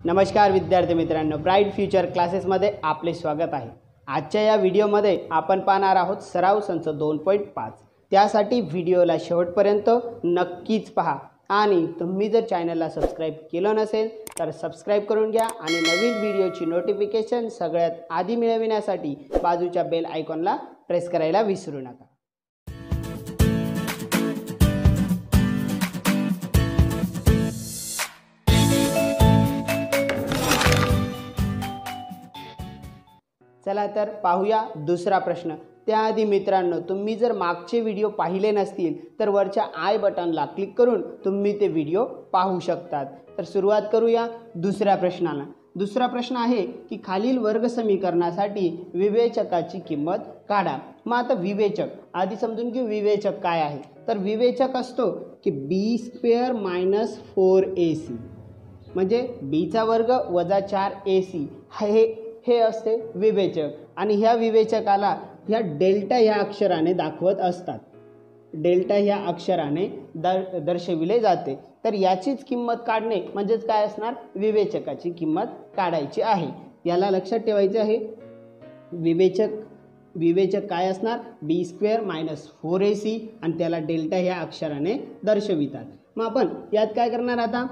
नमस्कार विद्यार्थी मित्रांनो, ब्राइट फ्युचर क्लासेसमध्ये आपले स्वागत आहे। आजच्या या व्हिडिओमध्ये आपण पाहणार आहोत सराव संच 2.5। त्यासाठी व्हिडिओला शेवटपर्यंत नक्कीच पहा आणि तुम्ही जर चॅनलला सबस्क्राइब केलं नसेल तर सबस्क्राइब करून घ्या आणि नवीन व्हिडिओची नोटिफिकेशन सगळ्यात आधी मिळविण्यासाठी बाजूच्या बेल आयकॉनला प्रेस करायला विसरू नका। चला तर पाहूया दुसरा प्रश्न। त्याआधी मित्रांनो, तुम्ही जर मागचे व्हिडिओ पाहिले नसतील तर वरच्या आय बटनला क्लिक करून तुम्ही ते व्हिडिओ पाहू शकतात। तर सुरुवात करूया दुसऱ्या प्रश्नाला। दुसरा प्रश्न आहे की खालील वर्ग समीकरणासाठी विवेचकाची किंमत काढा। मग आता विवेचक आधी समजून घेऊ, विवेचक काय आहे। तर विवेचक असतो की b² - 4ac म्हणजे b चा वर्ग वजा 4ac हे असते विवेचक। आणि ह्या विवेचकाला ह्या डेल्टा ह्या अक्षराने दाखवत असतात, डेल्टा ह्या अक्षराने दर्शविले जाते। तर याचीच किंमत काढणे म्हणजेच काय असणार, विवेचकाची किंमत काढायची आहे। याला लक्षात ठेवायचे आहे। विवेचक काय असणार, b² - 4ac आणि त्याला डेल्टा ह्या अक्षराने दर्शवितात। मग आपण यात काय करणार, आता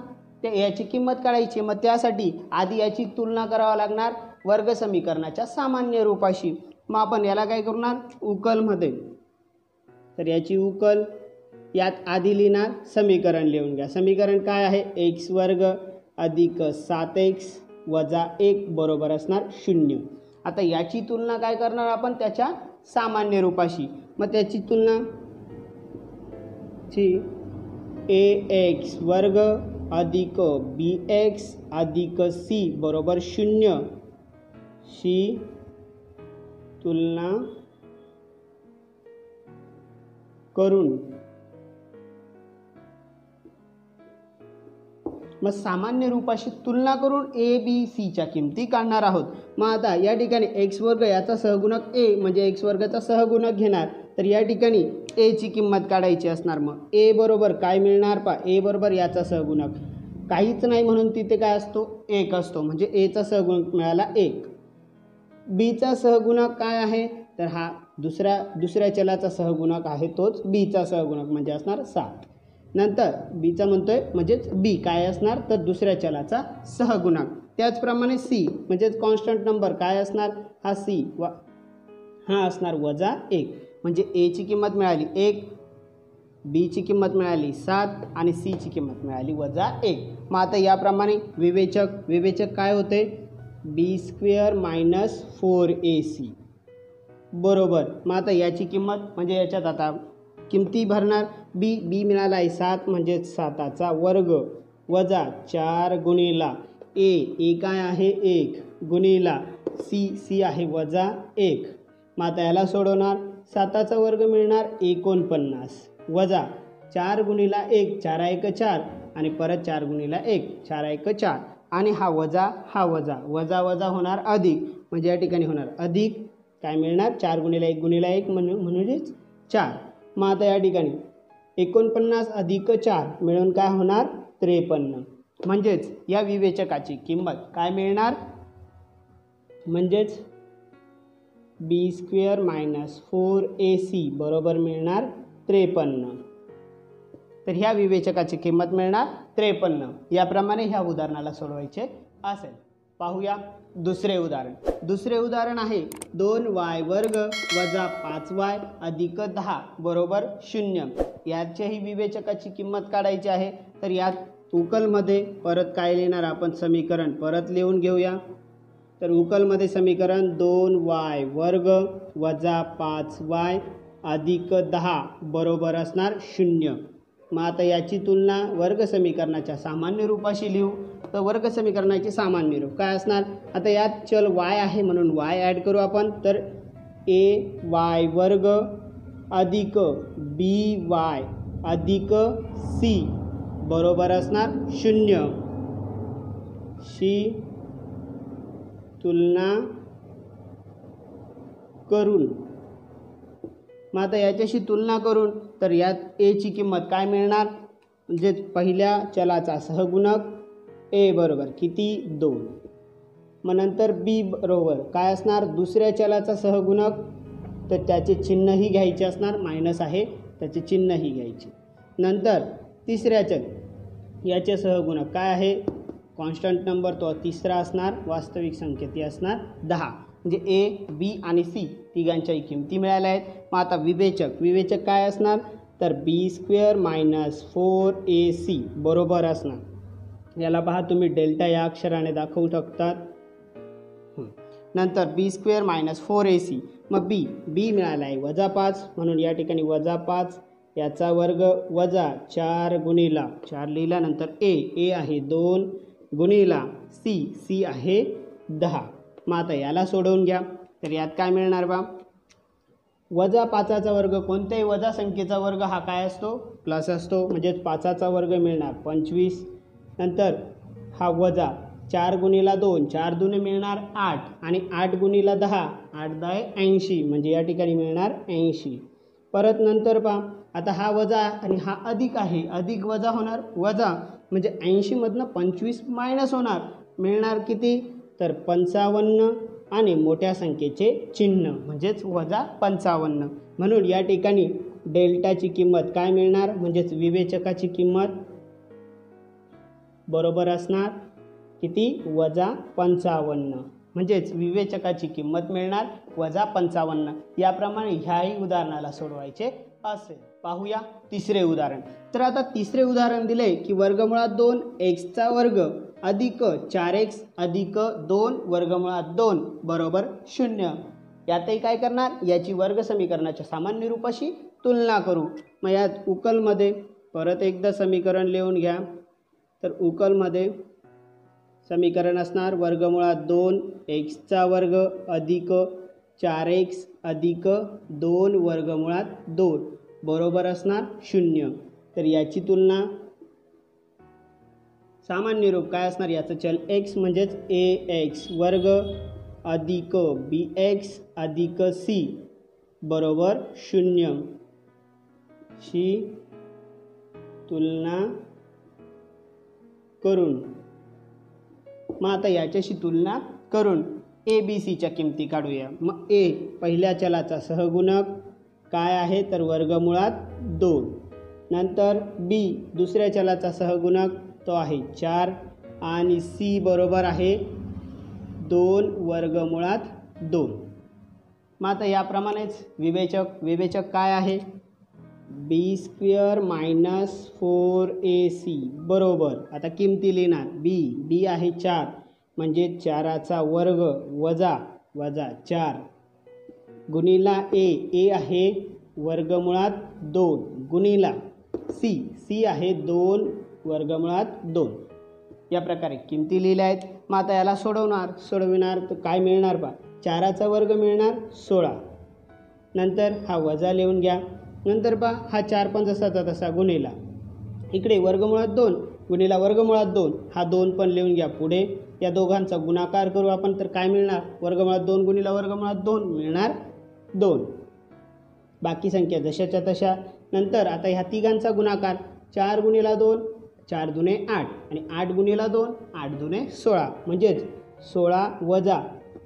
याची किंमत काढायची। मग त्यासाठी आधी याची तुलना करावी लागणार वर्ग समीकरणाच्या सामान्य रूपाशी। मग आपण याला काय करणार, उकलमध्ये, तर याची उकल यात आधी लिहिणार, समीकरण लिहून घ्या। समीकरण काय आहे, x² अधिक 7x वजा 1 बरोबर असणार 0। आता याची तुलना काय करणार आपण, त्याच्या सामान्य रूपाशी। मग त्याची तुलना ax² अधिक bx अधिक c बरोबर 0 शी तुलना करून मग सामान्य रूपाशी तुलना करून a b c च्या किमती काढणार आहोत। मग आता या ठिकाणी x² याचा सहगुणक a म्हणजे x² चा सहगुणक घेणार। तर या ठिकाणी a ची किंमत काढायची असणार। मग a बरोबर काय मिळणार, a बरोबर याचा सहगुणक काहीच नाही म्हणून तिथे काय असतो, 1 असतो, म्हणजे a चा सहगुणक मिळाला 1। b चा सहगुणक काय आहे, तर हा दुसऱ्या चलाचा सहगुणक आहे, तोच b चा सहगुणक म्हणजे असणार 7। नंतर b चा म्हणतोय म्हणजेच b काय असणार, तर दुसऱ्या चलाचा सहगुणक। त्याचप्रमाणे c म्हणजेच कॉन्स्टंट नंबर काय असणार, हा c हा असणार वजा 1 म्हणजे a ची किंमत मिळाली 1, b ची किंमत मिळाली 7 आणि c ची किंमत मिळाली वजा 1। मग आता याप्रमाणे विवेचक काय होते, b² - 4ac बरोबर। मग आता याची किंमत म्हणजे याच्यात आता किमती भरणार, b मिळाला आहे 7 म्हणजे 7चा वर्ग वजा 4 गुणिला a काय आहे 1 गुणिला c आहे वजा 1। मग आता याला सोडवणार, 7चा वर्ग मिळणार 49 वजा 4 गुणिला 1 4 1 4 आणि परत 4 गुणिला 1 4 1 4 आणि हा वजा होणार अधिक, म्हणजे या ठिकाणी होणार अधिक काय मिळणार, 4 गुणिला 1 गुणिला 1 म्हणजेच 4। मग आता या ठिकाणी 49 अधिक 4 मिळून काय होणार 53। म्हणजेच या विवेचकाची किंमत काय मिळणार, म्हणजेच b² - 4ac बरोबर मिळणार 53। तर ह्या विवेचकाची किंमत मिळणार 53। याप्रमाणे ह्या उदाहरणाला सोडवायचे असेल। पाहूया दुसरे उदाहरण आहे 2y² वजा 5y अधिक 10 बरोबर 0। याच्याही विवेचकाची किंमत काढायची आहे। तर यात उकलमध्ये परत काय लिहिणार आपण, समीकरण परत लिहून घेऊया। तर उकलमध्ये समीकरण 2y² वजा 5y अधिक 10 बरोबर असणार 0। मग आता याची तुलना वर्ग समीकरणाच्या सामान्य रूपाशी लिहू। तर वर्ग समीकरणाचे सामान्य रूप काय असणार, आता यात चल y आहे म्हणून y ॲड करू आपण। तर ay² अधिक by अधिक c बरोबर असणार 0 शी तुलना करून। मग आता याच्याशी तुलना करून तर यात a ची किंमत काय मिळणार, म्हणजे पहिल्या चलाचा सहगुणक ए बरोबर किती 2. मग नंतर बी बरोबर काय असणार दुसऱ्या चलाचा सहगुणक, तर त्याचे चिन्हही घ्यायचे असणार, मायनस आहे त्याचे चिन्हही घ्यायचे. नंतर तिसऱ्या चल याचे सहगुणक काय आहे कॉन्स्टंट नंबर तो तिसरा असणार, वास्तविक संख्या ती असणार 10. म्हणजे ए बी आणि सी तिघांच्याही किमती मिळाल्या आहेत. मग आता विवेचक काय असणार तर b² - 4ac बरोबर असणार. याला पहा तुम्ही डेल्टा या अक्षराने दाखवू शकतात. नंतर b² - 4ac. मग बी मिळाला आहे -5 म्हणून या ठिकाणी -5 याचा वर्ग वजा 4 गुणिला 4 लिहिला. नंतर ए आहे 2 गुणिला सी आहे 10. मग आता याला सोडवून घ्या. तर यात काय मिळणार बा -5चा वर्ग, कोणत्याही वजा संख्येचा वर्ग हा काय असतो प्लस असतो, म्हणजेच 5चा वर्ग मिळणार 25. नंतर हा वजा 4 गुणिला 2 4 दुने मिळणार 8 आणि 8 गुणिला 10 8 10 80 म्हणजे या ठिकाणी मिळणार 80. परत नंतर पहा आता हा वजा आणि हा अधिक आहे, अधिक वजा होणार वजा म्हणजे 80मधनं 25 मायनस होणार, मिळणार किती तर 55 आणि मोठ्या संख्येचे चिन्ह म्हणजेच -55. म्हणून या ठिकाणी डेल्टाची किंमत काय मिळणार म्हणजेच विवेचकाची किंमत बरोबर असणार किती -55. म्हणजेच विवेचकाची किंमत मिळणार -55. याप्रमाणे ह्याही उदाहरणाला सोडवायचे असेल. पाहूया तिसरे उदाहरण. तर आता तिसरे उदाहरण दिले की वर्गमुळात 2x वर्ग अधिक 4x अधिक 2 वर्गमुळात 2 बरोबर 0. यातही काय करणार याची वर्ग समीकरणाच्या सामान्य रूपाशी तुलना करू. मग यात उकलमध्ये परत एकदा समीकरण लिहून घ्या. तर उकलमध्ये समीकरण असणार वर्गमुळात 2x वर्ग अधिक 4x अधिक 2 वर्गमुळात 2 बरोबर असणार 0. तर याची तुलना सामान्य रूप काय असणार याचं चल x म्हणजेच ax वर्ग अधिक bx अधिक c बरोबर 0 शी तुलना करून मग आता याच्याशी तुलना करून ए बी सीच्या किमती काढूया. मग ए पहिल्या चलाचा सहगुणक काय आहे तर वर्गमुळात 2. नंतर बी दुसऱ्या चलाचा सहगुणक तो आहे 4 आणि सी बरोबर आहे 2 वर्गमुळात 2. मग आता याप्रमाणेच विवेचक काय आहे b² - 4ac बरोबर आता किमती लिहिणार बी आहे 4 म्हणजे 4चा वर्ग वजा 4 गुणिला ए आहे वर्गमुळात 2 गुणिला सी आहे 2 वर्गमुळात 2. या प्रकारे किमती लिहिल्या आहेत. मग आता याला सोडविणार तर काय मिळणार पहा 4चा वर्ग मिळणार 16. नंतर हा वजा लिहून घ्या. नंतर पहा हा 4 पण जसाचा तसा गुणिला इकडे वर्गमुळात 2 गुणिला वर्गमुळात 2 हा 2 पण लिहून घ्या पुढे. या दोघांचा गुणाकार करू आपण तर काय मिळणार वर्गमुळात 2 गुणिला वर्गमुळात 2 मिळणार 2. बाकी संख्या जशाच्या तशा. नंतर आता ह्या तिघांचा गुणाकार 4 गुणिला 2 4 दुने 8 आणि 8 गुणिला 2 8 दुने 16 म्हणजेच 16 वजा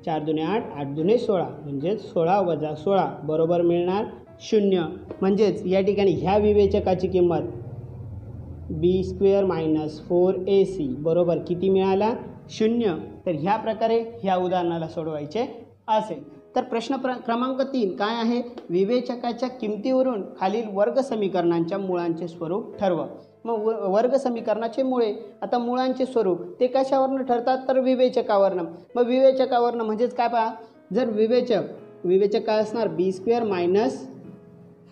4 दुने 8 8 दुने 16 म्हणजेच 16 वजा 16 बरोबर मिळणार 0. म्हणजेच या ठिकाणी ह्या विवेचकाची किंमत b² - 4ac बरोबर किती मिळाला 0. तर ह्या प्रकारे ह्या उदाहरणाला सोडवायचे असेल. तर प्रश्न क्रमांक 3 काय आहे विवेचकाच्या किमतीवरून खालील वर्ग समीकरणांच्या मुळांचे स्वरूप ठरवा. मग वर्ग समीकरणाचे मुळे आता मुळांचे स्वरूप ते कशावरनं ठरतात तर विवेचकावरनं. मग विवेचकावरनं म्हणजेच काय पहा जर विवेचक काय असणार b² -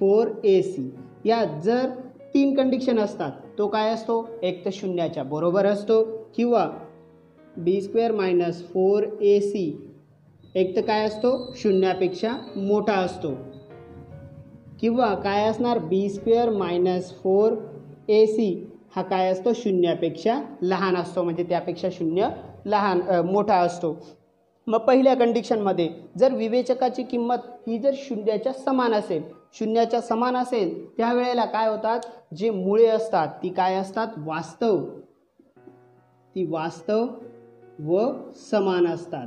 4ac या जर 3 कंडिशन असतात तो काय असतो एक तर 0च्या बरोबर असतो किंवा b² - 4ac एक तर काय असतो 0पेक्षा मोठा असतो किंवा काय असणार b² - 4ac हा काय असतो 0पेक्षा लहान असतो म्हणजे त्यापेक्षा 0 मोठा असतो. मग पहिल्या कंडिशनमध्ये जर विवेचकाची किंमत ही जर 0च्या समान असेल त्यावेळेला काय होतात जे मुळे असतात ती काय असतात वास्तव ती वास्तव व समान असतात,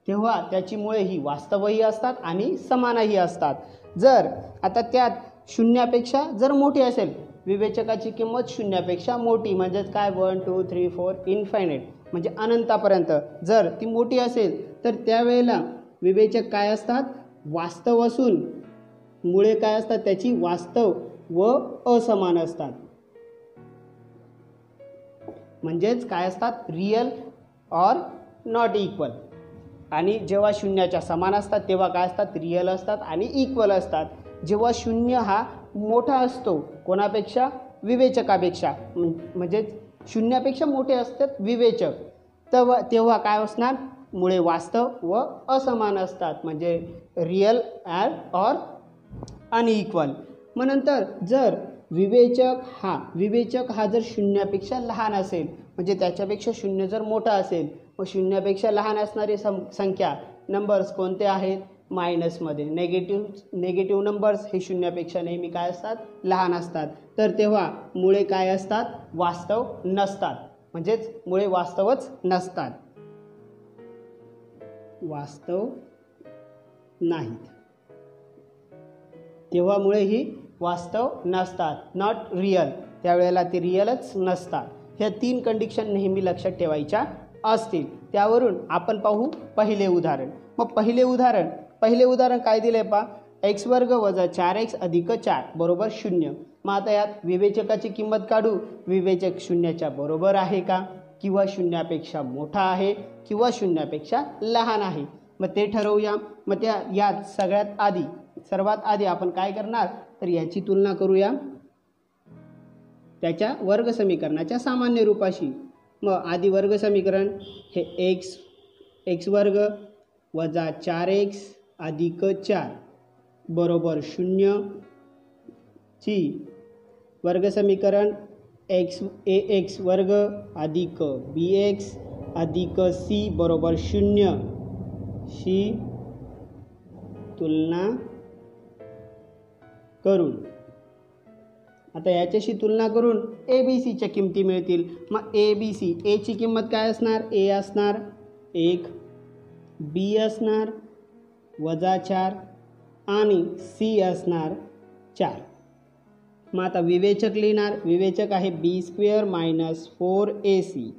तेव्हा त्याची मुळे ही वास्तवही असतात आणि समानही असतात. जर आता त्यात शून्यापेक्षा जर मोठी असेल, विवेचकाची किंमत शून्यापेक्षा मोठी म्हणजेच काय 1 2 3 4 इन्फायनाईट म्हणजे अनंतापर्यंत जर ती मोठी असेल तर त्यावेळेला विवेचक काय असतात, वास्तव असून मुळे काय असतात, त्याची वास्तव व असमान असतात. म्हणजेच काय असतात, रियल ऑर नॉट इक्वल. आणि जेव्हा शून्याच्या समान असतात तेव्हा काय असतात, रियल असतात आणि इक्वल असतात. जेव्हा शून्य हा मोठा असतो कोणापेक्षा, विवेचकापेक्षा, म्हणजे शून्यापेक्षा मोठे असतात विवेचक, तेव्हा काय असणार, मुळे वास्तव व असमान असतात, म्हणजे रियल ॲड ऑर अनइक्वल. मग नंतर जर विवेचक हा जर शून्यापेक्षा लहान असेल, म्हणजे त्याच्यापेक्षा शून्य जर मोठा असेल, व शून्यापेक्षा लहान असणारी संख्या नंबर्स कोणते आहेत, मायनसमध्ये. नेगेटिव्ह नंबर्स हे शून्यापेक्षा नेहमी काय असतात, लहान असतात. तर तेव्हा मुळे काय असतात, वास्तव नसतात, म्हणजेच मुळे वास्तवच नसतात, वास्तव नाहीत. तेव्हा मुळे ही वास्तव नसतात, नॉट रियल, त्यावेळेला ते रियलच नसतात. ह्या 3 कंडिशन नेहमी लक्षात ठेवायच्या असतील. त्यावरून आपण पाहू पहिले उदाहरण. मग पहिले उदाहरण काय दिले पहा, x वर्ग वजा 4x अधिक 4 बरोबर 0. मग आता यात विवेचकाची किंमत काढू. विवेचक शून्याच्या बरोबर आहे का, किंवा शून्यापेक्षा मोठा आहे किंवा शून्यापेक्षा लहान आहे, मग ते ठरवूया. मग यात सर्वात आधी आपण काय करणार, तर याची तुलना करूया त्याच्या वर्ग समीकरणाच्या सामान्य रूपाशी. मग आधी वर्ग समीकरण हे एक्स वर्ग वजा 4x अधिक 4 बरोबर 0 ची वर्ग समीकरण ax वर्ग अधिक bx अधिक c बरोबर 0 शी तुलना करून, आता याच्याशी तुलना करून ए बी सीच्या किमती मिळतील. मग ए बी सी, एची किंमत काय असणार, ए असणार 1, बी असणार वजा 4 आणि सी असणार 4. मग आता विवेचक लिहिणार. विवेचक आहे b² मायनस 4ac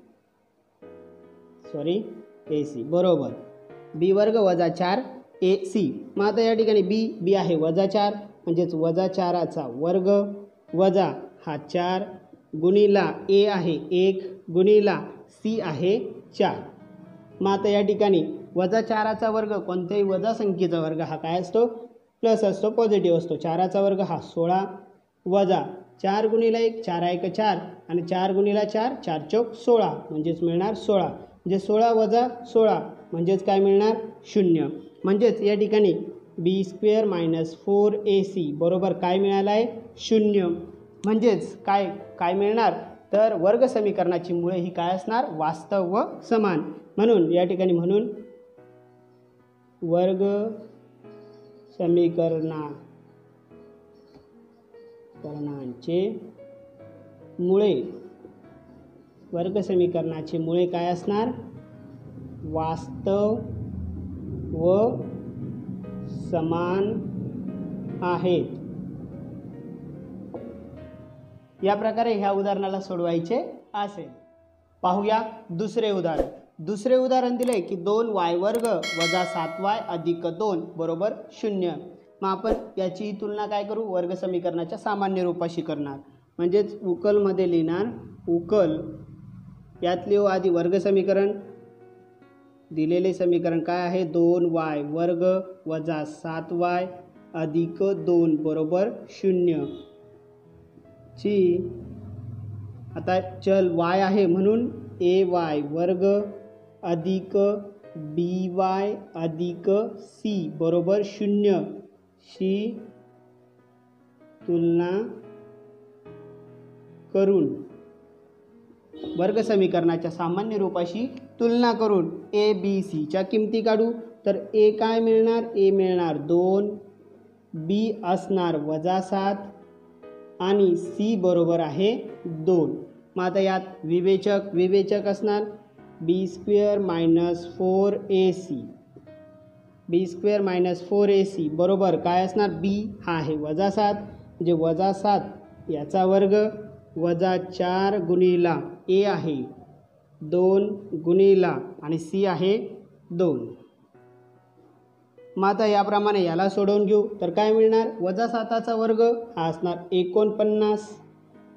बरोबर बी वर्ग वजा 4ac. मग आता या ठिकाणी बी आहे वजा 4, म्हणजेच वजा 4चा वर्ग वजा हा 4 गुणिला ए आहे 1 गुणिला सी आहे 4. मग आता या ठिकाणी वजा 4चा वर्ग, कोणत्याही वजा संख्येचा वर्ग हा काय असतो, प्लस असतो, पॉझिटिव्ह असतो. 4चा वर्ग हा 16 वजा 4 गुणिला 1 4 1 4 आणि 4 गुणिला 4 4 चौक 16 म्हणजेच मिळणार 16. म्हणजे 16 वजा 16 म्हणजेच काय मिळणार 0. म्हणजेच या ठिकाणी b² मायनस 4ac बरोबर काय मिळालं आहे 0. म्हणजेच काय मिळणार, तर वर्ग समीकरणाची मुळे ही काय असणार, वास्तव व समान. म्हणून या ठिकाणी वर्ग समीकरणाचे मुळे काय असणार, वास्तव व समान आहेत. या प्रकारे ह्या उदाहरणाला सोडवायचे असेल. पाहूया दुसरे उदाहरण दिले की 2y वर्ग वजा 7y अधिक 2 बरोबर 0. मग आपण याची तुलना काय करू, वर्ग समीकरणाच्या सामान्य रूपाशी करणार. म्हणजेच उकलमध्ये लिहिणार. यात लिहू आधी वर्ग समीकरण. दिलेले समीकरण काय आहे, 2y वर्ग वजा 7y अधिक 2 बरोबर 0 ची, आता चल y आहे म्हणून ay वर्ग अधिक by अधिक c बरोबर 0 शी तुलना करून वर्ग समीकरणाच्या सामान्य रूपाशी तुलना करून ए बी सीच्या किमती काढू. तर ए काय मिळणार, ए मिळणार 2, बी असणार वजा 7 आणि सी बरोबर आहे 2. मग आता यात विवेचक असणार b² minus 4ac b² minus 4ac बरोबर काय असणार b हा आहे -7 म्हणजे -7 याचा वर्ग वजा 4 गुणिला a आहे 2 गुणिला आणि c आहे 2। मग आता याप्रमाणे याला सोडवून घेऊ तर काय मिळणार -7चा वर्ग हा असणार 49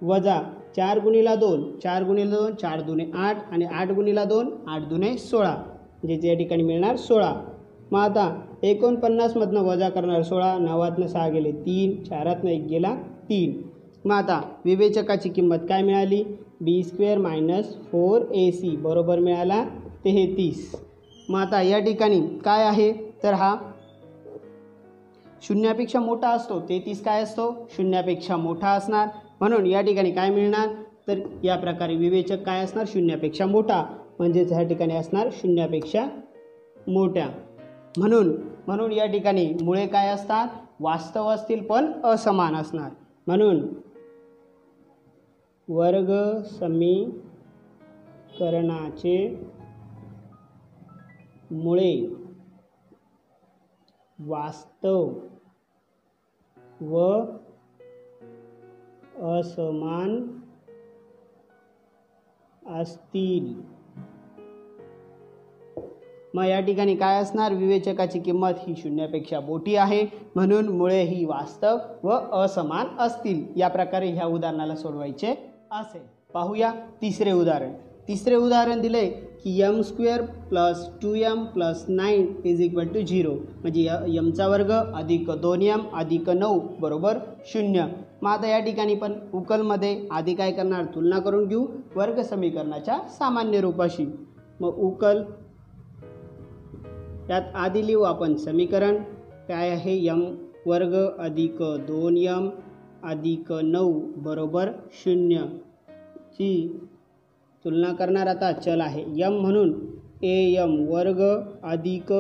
वजा 4 गुणिला 2 4 गुणिला 2 4 दुने 8 आणि 8 गुणिला 2 8 दुने 16 म्हणजे या ठिकाणी मिळणार 16। मग आता 49 मधनं वजा करणार 16 9तनं 6 गेले 3 4तनं 1 गेला 3। मग आता विवेचकाची किंमत काय मिळाली b² मायनस 4ac बरोबर मिळाला 33। मग आता या ठिकाणी काय आहे तर हा शून्यापेक्षा मोठा असतो 33 काय असतो शून्यापेक्षा मोठा असणार म्हणून या ठिकाणी काय मिळणार तर या प्रकारे विवेचक काय असणार शून्यापेक्षा मोठा म्हणजेच या ठिकाणी असणार शून्यापेक्षा मोठ्या। म्हणून या ठिकाणी मुळे काय असतात वास्तव असतील पण असमान असणार म्हणून वर्ग समीकरणाचे मुळे वास्तव व असमान असतील। मग या ठिकाणी काय असणार विवेचकाची किंमत ही शून्यापेक्षा मोठी आहे म्हणून मुळे ही वास्तव व असमान असतील। या प्रकारे ह्या उदाहरणाला सोडवायचे असेल। पाहूया तिसरे उदाहरण दिले की m² plus 2m plus 9 is equal to 0 म्हणजे mचा वर्ग अधिक 2m अधिक 9 बरोबर 0। मग आता या ठिकाणी पण उकलमध्ये आधी काय करणार तुलना करून घेऊ वर्ग समीकरणाच्या सामान्य रूपाशी। मग उकल यात आधी लिहू आपण समीकरण काय आहे m² अधिक 2m अधिक 9 बरोबर 0 ची तुलना करणार आता चल आहे m म्हणून am² अधिक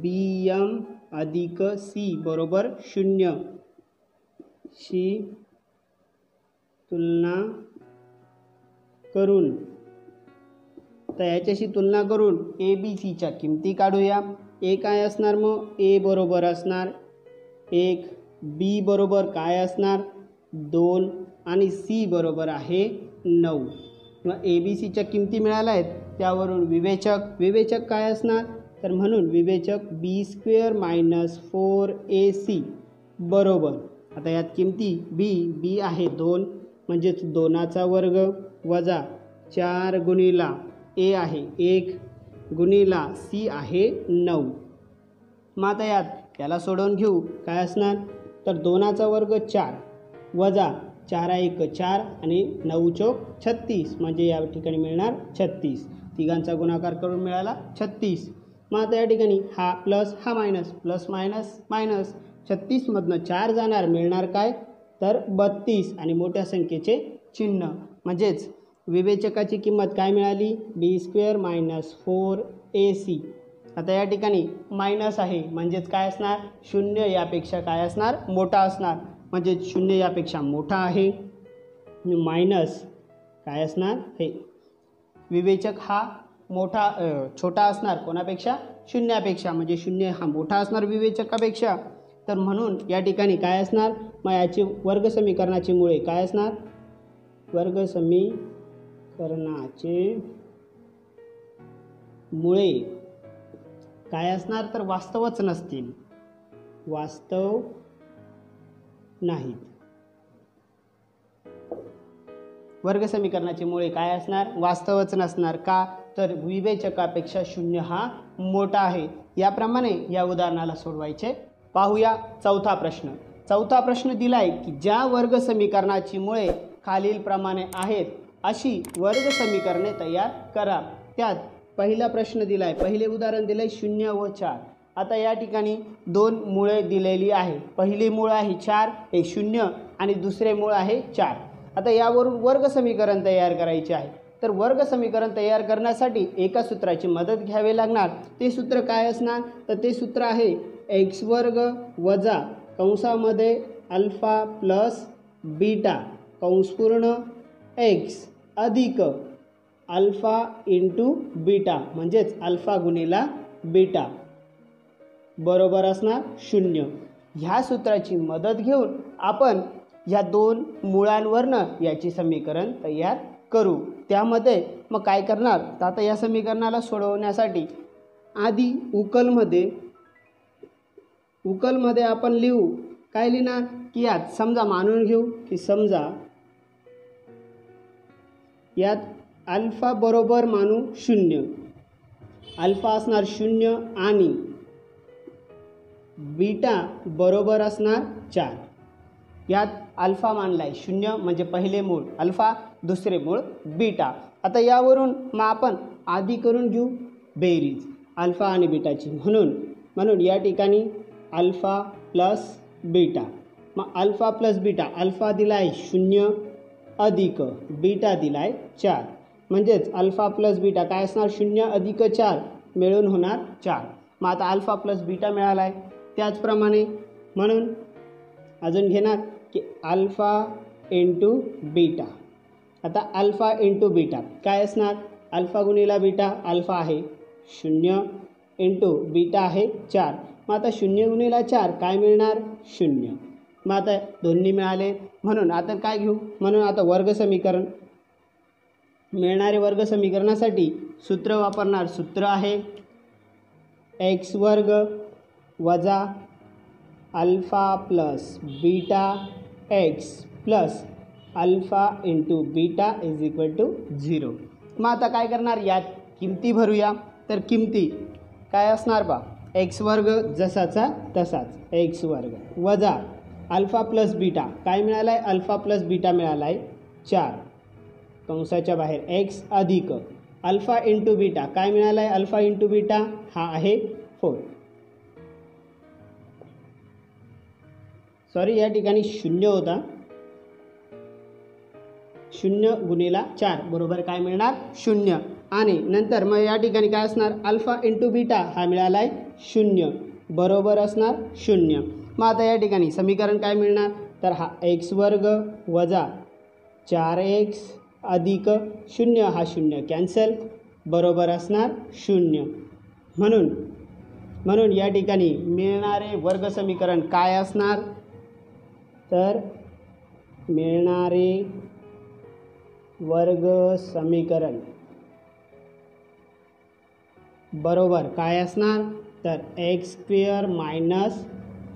bm अधिक c बरोबर 0 ची तुलना करून तर याच्याशी तुलना करून a b c च्या किमती काढूया। a काय असणार मग a बरोबर असणार 1 b बरोबर काय असणार 2 आणि c बरोबर आहे 9। मग ए बी सीच्या किमती मिळाल्या आहेत त्यावरून विवेचक काय असणार तर म्हणून विवेचक b² मायनस 4ac बरोबर आता यात किमती b आहे 2 म्हणजेच 2चा वर्ग वजा 4 गुणिला a आहे 1 गुणिला c आहे 9। मग आता याला सोडवून घेऊ काय असणार तर 2चा वर्ग 4 वजा 4 1 4 आणि 9 चौक 36 म्हणजे या ठिकाणी मिळणार 36 तिघांचा गुणाकार करून मिळाला 36। मग आता या ठिकाणी हा प्लस हा मायनस प्लस मायनस मायनस 36 मधनं 4 जाणार मिळणार काय तर 32 आणि मोठ्या संख्येचे चिन्ह म्हणजेच विवेचकाची किंमत काय मिळाली b² मायनस 4ac। आता या ठिकाणी मायनस आहे म्हणजेच काय असणार 0 यापेक्षा काय असणार मोठा असणार म्हणजे 0 यापेक्षा मोठा आहे मायनस काय असणार हे विवेचक हा मोठा छोटा असणार कोणापेक्षा शून्यापेक्षा म्हणजे 0 हा मोठा असणार विवेचकापेक्षा तर म्हणून या ठिकाणी काय असणार मग याची वर्ग समीकरणाची मुळे काय असणार वर्ग समीकरणाचे मुळे काय असणार तर वास्तवच नसतील वास्तव नाहीत। वर्ग समीकरणाची मुळे काय असणार वास्तवच नसणार का तर विवेचकापेक्षा 0 हा मोठा आहे। याप्रमाणे या उदाहरणाला सोडवायचे। पाहूया चौथा प्रश्न दिलाय की ज्या वर्ग समीकरणाची मुळे खालील प्रमाणे आहेत अशी वर्ग समीकरणे तयार करा। त्यात पहिला प्रश्न दिलाय पहिले उदाहरण दिलंय 0 व 4। आता या ठिकाणी 2 मुळे दिलेली आहे पहिली मूळ आहे 4 हे 0 आणि दुसरे मूळ आहे 4। आता यावरून वर्ग समीकरण तयार करायचे आहे तर वर्ग समीकरण तयार करण्यासाठी एका सूत्राची मदत घ्यावी लागणार। ते सूत्र काय असणार तर ते सूत्र आहे x² वजा कंसामध्ये अल्फा प्लस बीटा कंस पूर्ण x अधिक अल्फा इंटू बीटा म्हणजेच अल्फा गुणिला बीटा बरोबर असणार 0. ह्या सूत्राची मदत घेऊन आपण ह्या दोन मुळांवरनं याची समीकरण तयार करू. त्यामध्ये मग काय करणार तर आता या समीकरणाला सोडवण्यासाठी आधी उकलमध्ये आपण लिहू काय लिहिणार की यात समजा मानून घेऊ की समजा यात अल्फा बरोबर मानू 0, अल्फा असणार 0 आणि बीटा बरोबर असणार 4. यात अल्फा मानलाय 0 म्हणजे पहिले मूळ अल्फा, दुसरे मूळ बीटा. आता यावरून मग आपण आधी करून घेऊ बेरीज अल्फा आणि बीटाची. म्हणून या ठिकाणी अल्फा प्लस बीटा. मग अल्फा प्लस बीटा, अल्फा दिलाय 0 अधिक बीटा दिलाय 4 म्हणजेच अल्फा प्लस बीटा काय असणार 0 अधिक 4 मिळून होणार 4. मग आता अल्फा प्लस बीटा मिळाला आहे. त्याचप्रमाणे म्हणून अजून घेणार की अल्फा इंटू बीटा. आता अल्फा इंटू बीटा काय असणार अल्फा गुणिला बीटा, अल्फा आहे 0 इंटू बीटा आहे 4. मग आता 0 गुणिला 4 काय मिळणार 0. मग आता दोन्ही मिळाले म्हणून आता काय घेऊ म्हणून आता वर्ग समीकरण मिळणारे वर्ग समीकरणासाठी सूत्र वापरणार. सूत्र आहे एक्स वर्ग वजा alpha plus beta x plus alpha into beta is equal to 0. मग आता काय करणार यात किमती भरूया. तर किमती काय असणार बा एक्स वर्ग जसाचा तसाच एक्स वर्ग वजा अल्फा प्लस बीटा काय मिळाला आहे अल्फा प्लस बीटा मिळाला आहे 4 कंसाच्या बाहेर एक्स अधिक अल्फा इंटू बीटा काय मिळाला आहे अल्फा इंटू बीटा हा आहे 4. सॉरी या ठिकाणी 0 होता. 0 गुणिला 4 बरोबर काय मिळणार 0. आणि नंतर मग या ठिकाणी काय असणार अल्फा इंटू बीटा हा मिळाला आहे 0 बरोबर असणार 0. मग आता या ठिकाणी समीकरण काय मिळणार तर हा एक्स वर्ग वजा 4x अधिक 0 हा 0 कॅन्सल बरोबर असणार 0. म्हणून या ठिकाणी मिळणारे वर्ग समीकरण काय असणार तर मिळणारे वर्ग समीकरण बरोबर काय असणार तर x square minus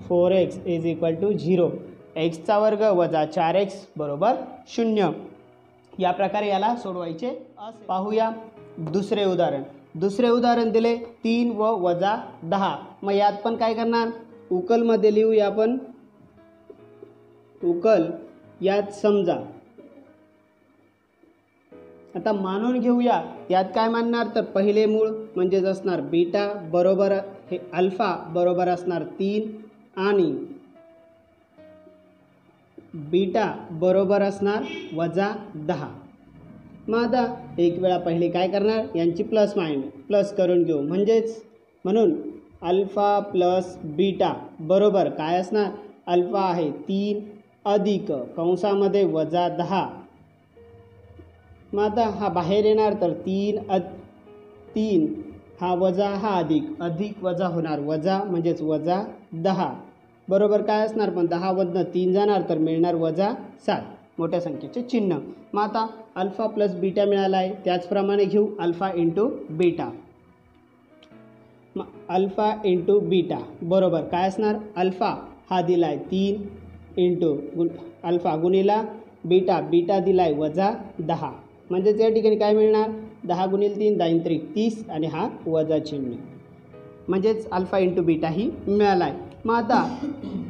4x is equal to 0. एक्सचा वर्ग वजा 4x बरोबर 0. या प्रकारे याला सोडवायचे असे. पाहूया दुसरे उदाहरण दिले 3 व वजा 10. मग यात पण काय करणार उकलमध्ये लिहूया आपण. उकल यात समजा आता मानून घेऊया. यात काय मानणार तर पहिले मूळ म्हणजेच असणार बीटा बरोबर हे अल्फा बरोबर असणार 3 आणि बीटा बरोबर असणार वजा 10. मग आता एक वेळा पहिले काय करणार यांची प्लस करून घेऊ म्हणून अल्फा प्लस बीटा बरोबर काय असणार अल्फा आहे 3 अधिक कंसामध्ये वजा 10. मग आता हा बाहेर येणार तर 3 हा वजा हा अधिक वजा होणार वजा म्हणजेच वजा 10 बरोबर काय असणार पण 10मधनं 3 जाणार तर मिळणार वजा 7 मोठ्या संख्येचे चिन्ह. मग आता अल्फा प्लस बीटा मिळाला आहे. त्याचप्रमाणे घेऊ अल्फा इंटू बीटा. मग अल्फा इंटू बीटा बरोबर काय असणार अल्फा हा दिला आहे 3 इंटू अल्फा गुणिला बीटा दिला आहे वजा 10 म्हणजेच या ठिकाणी काय मिळणार 10 गुणिले 3 10 त्रिक 30 आणि हा वजा चिन्ह म्हणजेच अल्फा इंटू बीटा ही मिळाला आहे. मग आता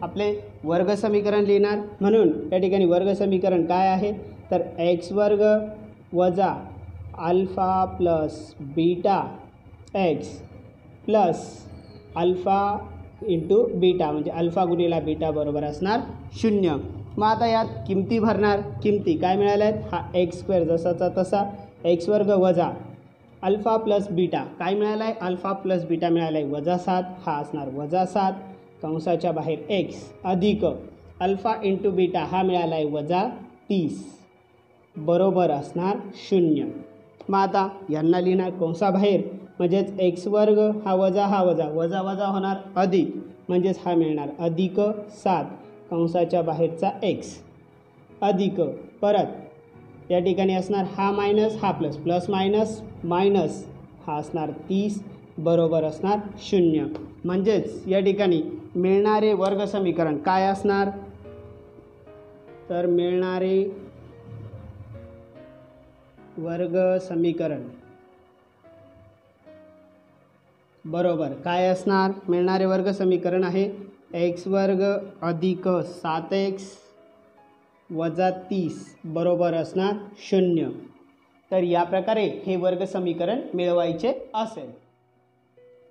आपले वर्ग समीकरण लिहिणार. म्हणून या ठिकाणी वर्ग समीकरण काय आहे तर एक्स वर्ग वजा alpha plus beta x plus alpha into beta म्हणजे अल्फा गुणिला बीटा बरोबर असणार 0. मग आता यात किमती भरणार. किमती काय मिळाल्या आहेत हा एक्स स्क्वेअर जसाचा तसा एक्स वर्ग वजा अल्फा प्लस बीटा काय मिळाला आहे अल्फा प्लस बीटा मिळाला आहे वजा 7 हा असणार वजा 7 कंसाच्या बाहेर एक्स अधिक अल्फा इंटू बीटा हा मिळाला आहे वजा 30 बरोबर असणार 0. मग आता यांना लिहिणार कंसाबाहेर, म्हणजेच x वर्ग हा वजा वजा वजा होणार अधिक, म्हणजेच हा मिळणार अधिक 7 कंसाच्या बाहेरचा x अधिक परत या ठिकाणी असणार हा मायनस हा प्लस, प्लस मायनस मायनस हा असणार 30 बरोबर असणार 0. म्हणजेच या ठिकाणी मिळणारे वर्ग समीकरण काय असणार, तर मिळणारे वर्ग समीकरण बरोबर काय असणार, मिळणारे वर्ग समीकरण आहे x वर्ग अधिक 7x वजा 30 बरोबर असणार 0. तर या प्रकारे हे वर्ग समीकरण मिळवायचे असेल.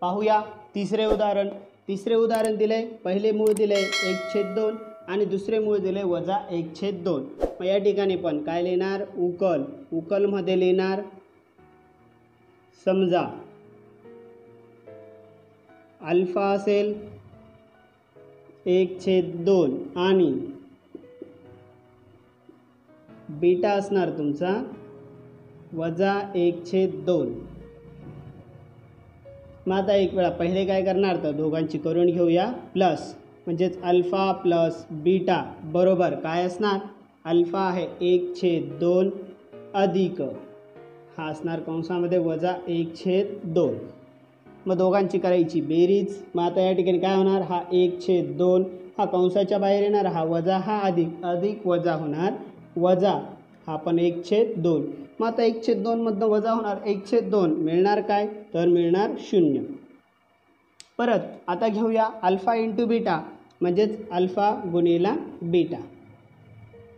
पाहूया तिसरे उदाहरण. तिसरे उदाहरण दिले, पहिले मूळ दिले 1/2 आणि दुसरे मूळ दिले वजा 1/2. मग या ठिकाणी पण काय लिहिणार, उकल. उकलमध्ये लिहिणार समजा अल्फा असेल 1/2 आणि बीटा असणार तुमचा वजा 1/2. मग आता एक वेळा पहिले काय करणार, तर दोघांची करून घेऊया प्लस, म्हणजेच अल्फा प्लस बीटा बरोबर काय असणार, अल्फा आहे 1/2 अधिक हा असणार कंसामध्ये वजा 1/2. मग दोघांची करायची बेरीज. मग आता या ठिकाणी काय होणार, हा 1/2 हा कंसाच्या बाहेर येणार, हा वजा हा अधिक, अधिक वजा होणार वजा हा पण 1/2. मग आता 1/2 मधनं वजा होणार 1/2, मिळणार काय, तर मिळणार 0. परत आता घेऊया अल्फा इंटू बीटा, म्हणजेच अल्फा गुणिला बीटा.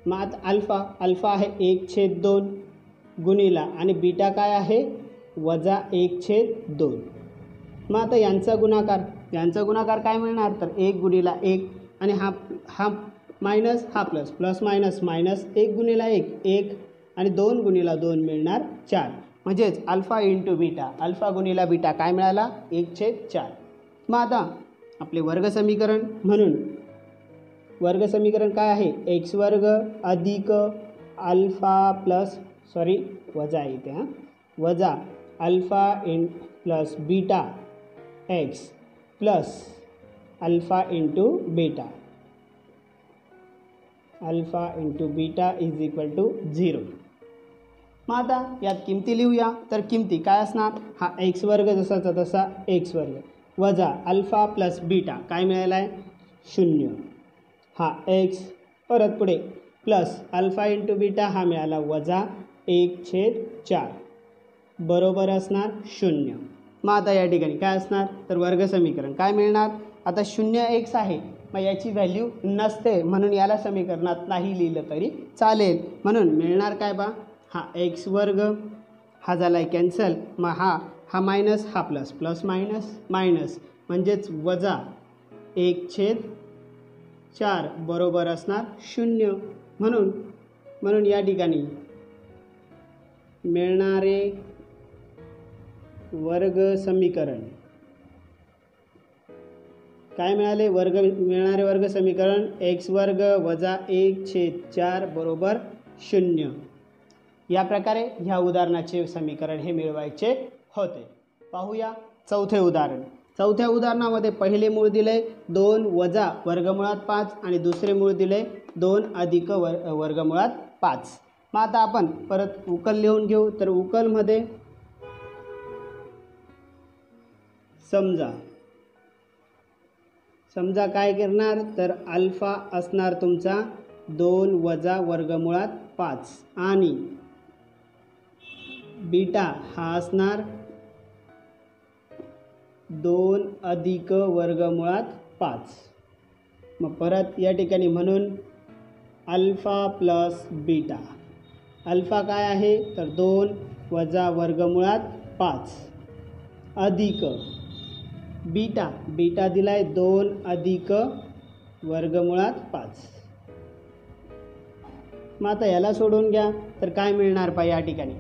मग आता अल्फा आहे 1/2 गुणिला आणि बीटा काय आहे वजा 1/2. मग आता यांचा गुणाकार काय मिळणार, तर 1 गुणिला 1 आणि हा मायनस हा प्लस, प्लस मायनस मायनस 1 गुणिला 1 आणि 2 गुणिला 2 मिळणार 4. म्हणजेच अल्फा इंटू बीटा, अल्फा गुणिला बीटा काय मिळाला 1/4. मग आता आपले वर्ग समीकरण, म्हणून वर्ग समीकरण काय आहे, x वर्ग अधिक अल्फा प्लस वजा येते वजा alpha plus beta x plus alpha into beta, alpha into beta is equal to 0. मग आता यात किमती लिहूया. तर किमती काय असणार, हा x वर्ग जसाचा तसा x वर्ग वजा अल्फा प्लस बीटा काय मिळाला आहे 0, हा x परत पुढे प्लस अल्फा इंटू बीटा हा मिळाला वजा 1/4 बरोबर असणार 0. मग आता या ठिकाणी काय असणार, तर वर्ग समीकरण काय मिळणार, आता 0x आहे, मग याची व्हॅल्यू नसते म्हणून याला समीकरणात नाही लिहिलं तरी चालेल. म्हणून मिळणार काय बा, हा x वर्ग हा झाला आहे कॅन्सल, मग हा मायनस हा प्लस, प्लस मायनस मायनस म्हणजेच वजा 1/4 बरोबर असणार 0. म्हणून या ठिकाणी मिळणारे वर्ग समीकरण काय मिळाले, मिळणारे वर्ग समीकरण x वर्ग वजा 1/4 बरोबर 0. या प्रकारे ह्या उदाहरणाचे समीकरण हे मिळवायचे होते. पाहूया चौथे उदाहरण. चौथ्या उदाहरणामध्ये पहिले मूळ दिले 2 वजा वर्गमुळात 5 आणि दुसरे मूळ दिले 2 अधिक वर्गमुळात 5. मग आता आपण परत उकल लिहून घेऊ. तर उकलमध्ये समजा काय करणार, तर अल्फा असणार तुमचा 2 वजा वर्गमुळात 5 आणि बीटा हा असणार 2 अधिक वर्गमुळात 5. मग परत या ठिकाणी म्हणून अल्फा प्लस बीटा, अल्फा काय आहे तर 2 वजा वर्गमुळात 5 अधिक बीटा, बीटा दिलाय 2 अधिक वर्गमुळात 5. मग आता याला सोडून घ्या तर काय मिळणार पहा या ठिकाणी.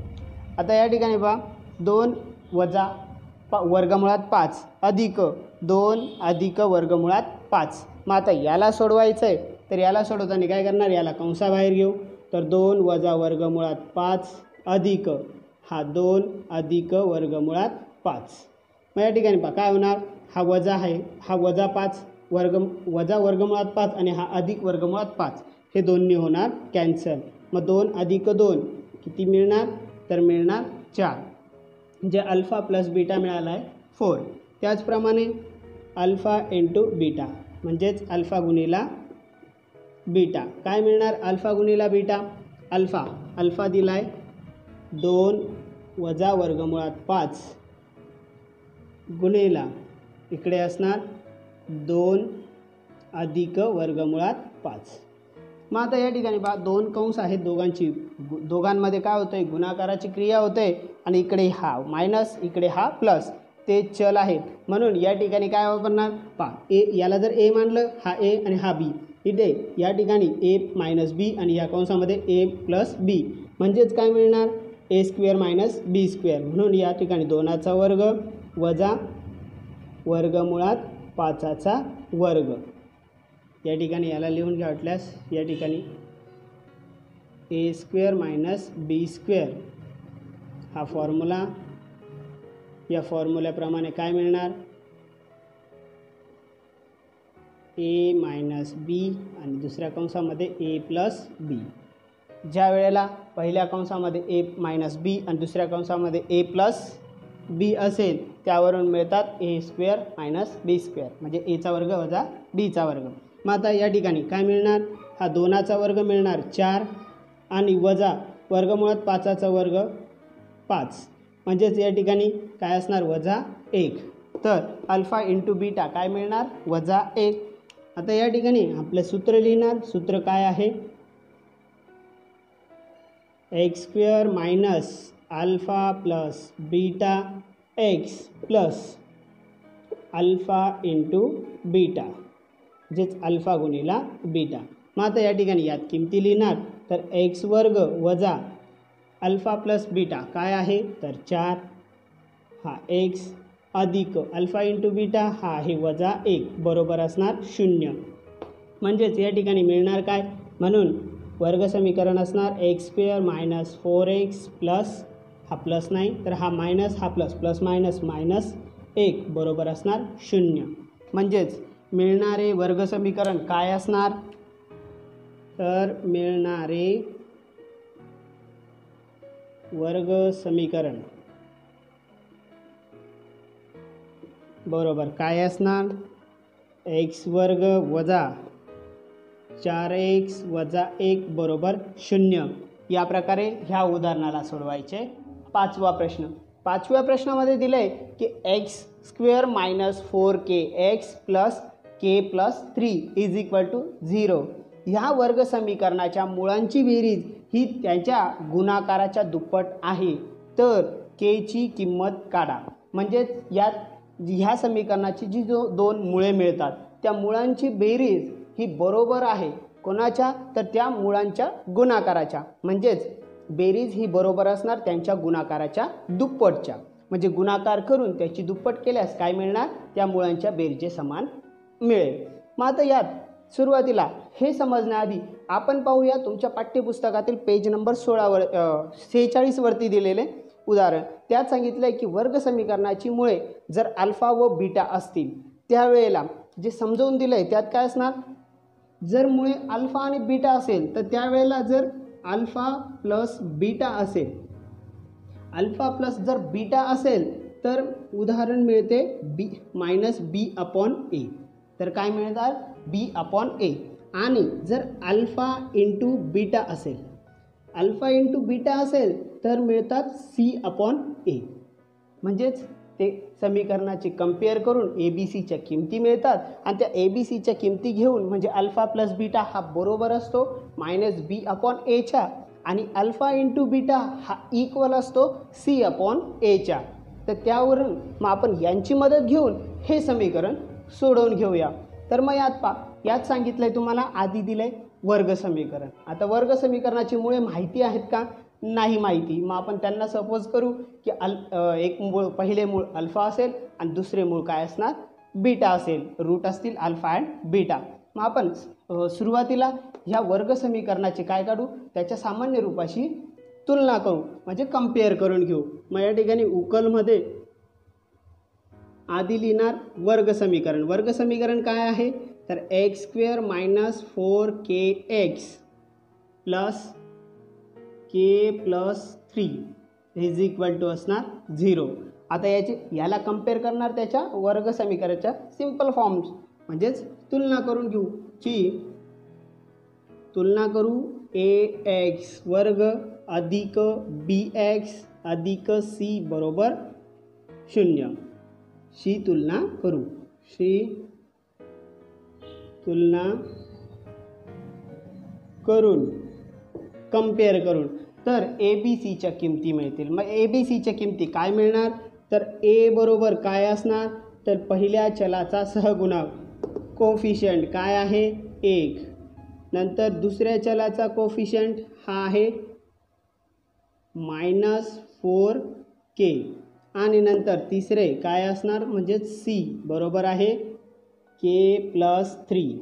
आता या ठिकाणी पहा 2 वजा वर्गमुळात 5 अधिक 2 अधिक वर्गमुळात 5. मग आता याला सोडवायचं आहे तर याला सोडवताना काय करणार, याला कंसाबाहेर घेऊ. तर 2 वजा वर्गमुळात 5 अधिक हा 2 अधिक वर्गमुळात 5. मग या ठिकाणी पहा काय होणार, हा वजा आहे, हा वजा 5 वजा वर्गमुळात 5 आणि हा अधिक वर्गमुळात 5, हे दोन्ही होणार कॅन्सल. मग 2 अधिक 2 किती मिळणार, तर मिळणार 4. म्हणजे अल्फा प्लस बीटा मिळाला आहे 4. त्याचप्रमाणे अल्फा इंटू बीटा म्हणजेच अल्फा गुणिला बीटा काय मिळणार, अल्फा गुणिला बीटा अल्फा दिला आहे 2 वजा वर्गमुळात 5 गुणिला इकडे असणार 2 अधिक वर्गमुळात 5. मग आता या ठिकाणी पहा 2 कंस आहेत दोघांमध्ये काय होतं आहे, गुणाकाराची क्रिया होते आणि इकडे हा मायनस इकडे हा प्लस, ते चल आहेत म्हणून या ठिकाणी काय वापरणार, पहा ए याला जर ए मानलं, हा ए आणि हा बी, इथे या ठिकाणी ए मायनस बी आणि या कंसामध्ये ए प्लस बी म्हणजेच काय मिळणार, ए स्क्वेअर मायनस बी स्क्वेअर. म्हणून या ठिकाणी 2चा वर्ग वजा वर्गमुळात 5चा वर्ग. या ठिकाणी याला लिहून घ्या वाटल्यास, या ठिकाणी ए स्क्वेअर मायनस बी स्क्वेअर हा फॉर्म्युला, या फॉर्म्युल्याप्रमाणे काय मिळणार, ए मायनस बी आणि दुसऱ्या कंसामध्ये ए प्लस बी. ज्या वेळेला पहिल्या कंसामध्ये ए मायनस बी आणि दुसऱ्या कंसामध्ये ए प्लस बी असेल त्यावरून मिळतात ए स्क्वेअर मायनस बी स्क्वेअर म्हणजे एचा वर्ग वजा बीचा वर्ग. मग आता या ठिकाणी काय मिळणार, हा 2चा वर्ग मिळणार 4 आणि वजा वर्गमुळात 5चा वर्ग 5 म्हणजेच या ठिकाणी काय असणार, वजा 1. तर अल्फा इंटू बीटा काय मिळणार, वजा 1. आता या ठिकाणी आपलं सूत्र लिहिणार, सूत्र काय आहे, x square minus alpha plus beta x plus alpha into beta म्हणजेच अल्फा गुणिला बीटा. मग आता या ठिकाणी यात किमती लिहिणार, तर एक्स वर्ग वजा अल्फा प्लस बीटा काय आहे, तर 4 हा एक्स अधिक अल्फा इंटू बीटा हा आहे वजा 1 बरोबर असणार 0. म्हणजेच या ठिकाणी मिळणार काय, म्हणून वर्ग समीकरण असणार x square minus 4x plus हा प्लस नाही तर हा मायनस हा प्लस प्लस मायनस मायनस 1 बरोबर असणार 0. म्हणजेच मिळणारे वर्ग समीकरण काय असणार, तर मिळणारे वर्ग समीकरण बरोबर काय असणार, एक्स वर्ग वजा 4x वजा 1 बरोबर 0. या प्रकारे ह्या उदाहरणाला सोडवायचे. 5वा प्रश्न, 5व्या प्रश्नामध्ये दिलं आहे की x square minus 4k x plus k plus 3 is equal to 0. ह्या वर्ग समीकरणाच्या मुळांची बेरीज ही त्याच्या गुणाकाराच्या दुप्पट आहे, तर के ची किंमत काढा. म्हणजेच ह्या समीकरणाची जी दोन मुळे मिळतात त्या मुळांची बेरीज ही बरोबर आहे कोणाच्या, तर त्या मुळांच्या गुणाकाराच्या. म्हणजेच बेरीज ही बरोबर असणार त्यांच्या गुणाकाराच्या दुप्पटच्या. म्हणजे गुणाकार करून त्याची दुप्पट केल्यास काय मिळणार, त्या मुळांच्या बेरीजे समान मिळेल. मग आता यात सुरुवातीला हे समजण्याआधी आपण पाहूया तुमच्या पाठ्यपुस्तकातील पेज नंबर 46 वरती दिलेले उदाहरण. त्यात सांगितलं आहे की वर्ग समीकरणाची मुळे जर अल्फा व बीटा असतील त्यावेळेला जे समजावून दिलं आहे त्यात काय असणार, जर मुळे अल्फा आणि बीटा असेल तर त्यावेळेला जर अल्फा प्लस बीटा असेल, अल्फा प्लस जर बीटा असेल तर उदाहरण मिळते बी मायनस बी अपॉन ए. तर काय मिळणार, बी अपॉन ए. आणि जर अल्फा इंटू बीटा असेल, अल्फा इंटू बीटा असेल तर मिळतात सी अपॉन ए. म्हणजेच ते समीकरणाची कंपेअर करून ए बी सीच्या किमती मिळतात आणि त्या ए बी सीच्या किमती घेऊन म्हणजे अल्फा प्लस बीटा हा बरोबर असतो मायनस बी अपॉन एच्या आणि अल्फा इंटू बीटा हा इक्वल असतो सी अपॉन एच्या. तर त्यावरून मग आपण यांची मदत घेऊन हे समीकरण सोडवून घेऊया. तर मग यात सांगितलं आहे तुम्हाला आधी दिलं आहे वर्ग समीकरण. आता वर्ग समीकरणाची मुळे माहिती आहेत का, नाही माहिती. मग आपण त्यांना सपोज करू की एक मूळ पहिले मूळ अल्फा असेल आणि दुसरे मूळ काय असणार बीटा असेल, रूट असतील अल्फा अँड बीटा. मग आपण सुरुवातीला ह्या वर्ग समीकरणाचे काय काढू, त्याच्या सामान्य रूपाशी तुलना करू, म्हणजे कम्पेअर करून घेऊ. मग या ठिकाणी उकलमध्ये आधी लिहिणार वर्ग समीकरण. वर्ग समीकरण काय आहे, तर x square minus 4kx plus k plus 3 is equal to असणार 0. आता याला कम्पेअर करणार त्याच्या वर्ग समीकरणाच्या सिंपल फॉर्म्स, म्हणजेच तुलना करून घेऊ. ची तुलना करू ax वर्ग अधिक bx अधिक c बरोबर 0. शी तुलना करू, शी तुलना करून कम्पेअर करून तर ए बी सीच्या किमती मिळतील. मग ए बी सीच्या किमती काय मिळणार, तर ए बरोबर काय असणार, तर पहिल्या चलाचा सहगुणक कोफिशियंट काय आहे 1, नंतर दुसऱ्या चलाचा कोफिशियंट हा आहे -4k आणि नंतर तिसरे काय असणार म्हणजे सी बरोबर आहे के प्लस 3.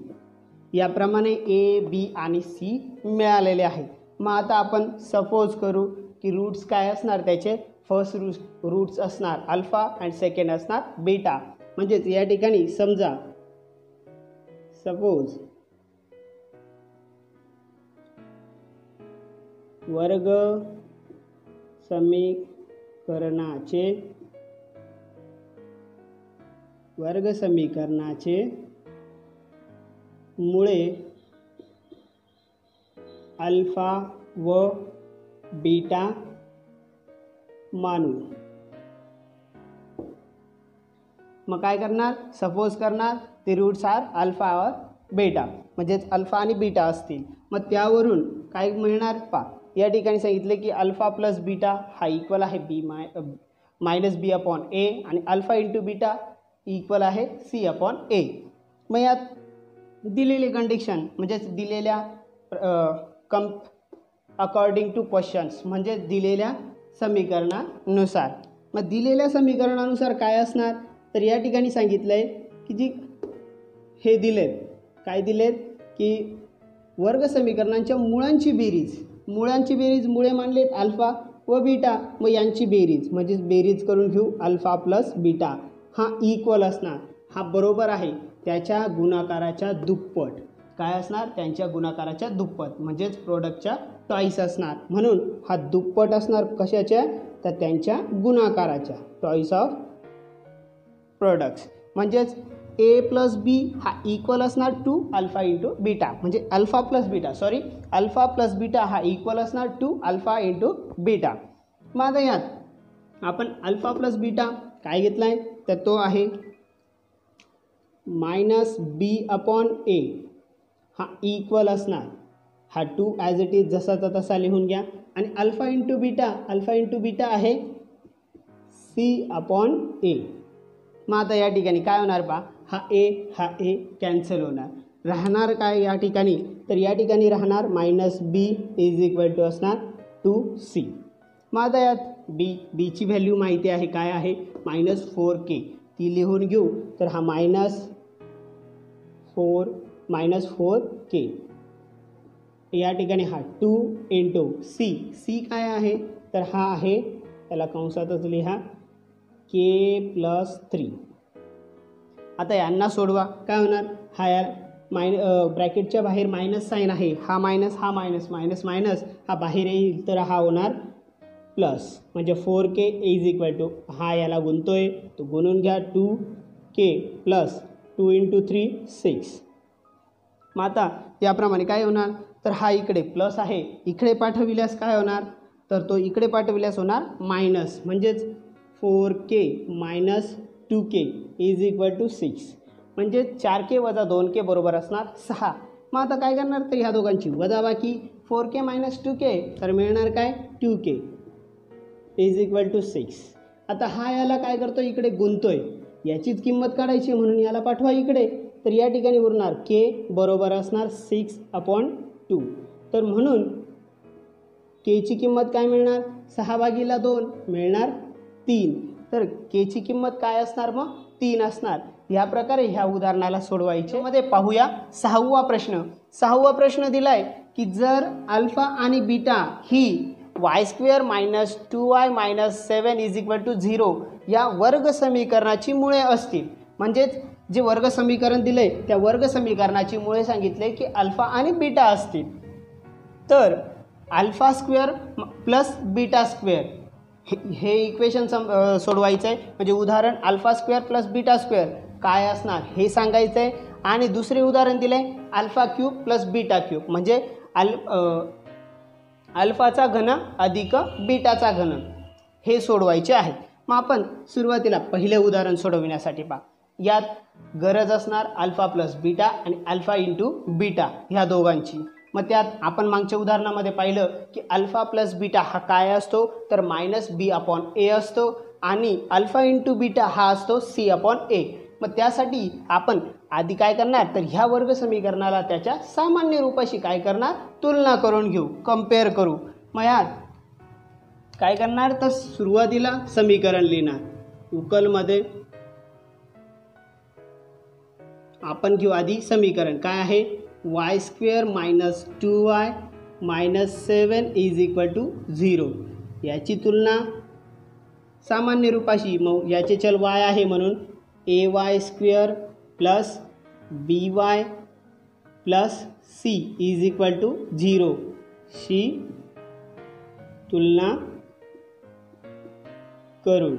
याप्रमाणे ए बी आणि सी मिळालेले आहेत. मग आता आपण सपोज करू की रूट्स काय असणार, त्याचे फर्स्ट रूट्स असणार अल्फा अँड सेकंड असणार बीटा. म्हणजेच या ठिकाणी समजा सपोज वर्ग समीकरणाचे मुळे अल्फा व बीटा मानू. मग काय करणार, सपोज करणार ते रूट्स आर अल्फा और बीटा, म्हणजेच अल्फा आणि बीटा असतील. मग त्यावरून काय मिळणार पा, या ठिकाणी सांगितले की अल्फा प्लस बीटा हा इक्वल आहे मायनस बी अपॉन ए आणि अल्फा इंटू बीटा इक्वल आहे सी अपॉन ए. मग यात दिलेली कंडिशन म्हणजेच दिलेल्या अकॉर्डिंग टू क्वेश्चन्स म्हणजे दिलेल्या समीकरणानुसार. मग दिलेल्या समीकरणानुसार काय असणार, तर या ठिकाणी सांगितलं आहे की जी हे दिलेत काय दिलेत की वर्ग समीकरणांच्या मुळांची बेरीज मुळे मानलेत अल्फा व बीटा. मग यांची बेरीज म्हणजेच बेरीज करून घेऊ अल्फा प्लस बीटा हा इक्वल असणार, हा बरोबर आहे त्याच्या गुणाकाराच्या दुप्पट. काय असणार, त्यांच्या गुणाकाराच्या दुप्पट म्हणजेच प्रोडक्टच्या टॉईस असणार. म्हणून हा दुप्पट असणार कशाच्या, तर त्यांच्या गुणाकाराच्या, टॉईस ऑफ प्रोडक्ट्स. म्हणजेच ए प्लस बी हा इक्वल असणार टू अल्फा इंटू बीटा, म्हणजे अल्फा प्लस बीटा हा इक्वल असणार टू अल्फा इंटू बीटा. मग आता यात आपण अल्फा प्लस बीटा काय घेतला आहे, तर तो आहे मायनस बी अपॉन ए हा इक्वल असणार, हा 2 ॲज इट इज जसाचा तसा लिहून घ्या. आणि अल्फा इंटू बीटा आहे सी अपॉन ए. मग आता या ठिकाणी काय होणार पहा, हा ए कॅन्सल होणार, राहणार काय या ठिकाणी, तर या ठिकाणी राहणार minus b is equal to असणार 2c. मग आता यात बीची व्हॅल्यू माहिती आहे काय आहे -4k, ती लिहून घेऊ. तर हा -4k या ठिकाणी हा 2 इंटू सी काय आहे, तर हा आहे त्याला कंसातच लिहा के प्लस 3. आता यांना सोडवा, काय होणार, हा यार ब्रॅकेटच्या बाहेर मायनस साईन आहे, हा मायनस हा बाहेर येईल तर हा होणार प्लस, म्हणजे 4k इज इक्वल टू हा याला गुणतोय तो गुणून घ्या 2k प्लस 2 इंटू 3 6. मग आता याप्रमाणे काय होणार, तर हा इकडे प्लस आहे, इकडे पाठविल्यास काय होणार, तर तो इकडे पाठविल्यास होणार मायनस, म्हणजेच 4k minus 2k is equal to 6, म्हणजे 4k वजा 2k बरोबर असणार 6. मग आता काय करणार, तर ह्या दोघांची वजाबाकी 4k मायनस 2k तर मिळणार काय 2k इज इक्वल टू 6. आता हा याला काय करतो, इकडे गुणतोय, याचीच किंमत काढायची म्हणून याला पाठवा इकडे. तर या ठिकाणी उरणार k बरोबर असणार 6/2. तर म्हणून k ची किंमत काय मिळणार, 6/2 मिळणार 3. तर k ची किंमत काय असणार, मग 3 असणार. या प्रकारे ह्या उदाहरणाला सोडवायचे. मध्ये पाहूया सहावा प्रश्न दिलाय की जर अल्फा आणि बीटा ही y² - 2y - 7 = 0 या वर्ग समीकरणाची मुळे असतील. म्हणजेच जे वर्ग समीकरण दिले त्या वर्ग समीकरणाची मुळे सांगितले की अल्फा आणि बीटा असतील. तर α² + β² हे इक्वेशन सोडवायचं आहे. म्हणजे उदाहरण α² + β² काय असणार हे सांगायचं आहे. आणि दुसरे उदाहरण दिले α³ + β³ म्हणजे अल्फाचा घन अधिक बीटाचा घन हे सोडवायचे आहे. मग आपण सुरुवातीला पहिले उदाहरण सोडविण्यासाठी पहा. यात गरज असणार अल्फा + बीटा आणि अल्फा × बीटा ह्या दोघांची. मग त्यात आपण मागच्या उदाहरणामध्ये पाहिलं की अल्फा + बीटा हा काय असतो तर -b/a असतो आणि अल्फा × बीटा हा असतो c/a. मग त्यासाठी आपण आधी काय करणार तर ह्या वर्ग समीकरणाला त्याच्या सामान्य रूपाशी काय करणार तुलना करून घेऊ, कंपेअर करू. मग यात काय करणार तर सुरुवातीला समीकरण लिहिणार. उकलमध्ये आपण घेऊ आधी समीकरण काय आहे y² - 2y - 7 = 0. याची तुलना सामान्य रूपाशी. मग याचे चल y आहे म्हणून ay² + by + c = 0 शी तुलना करून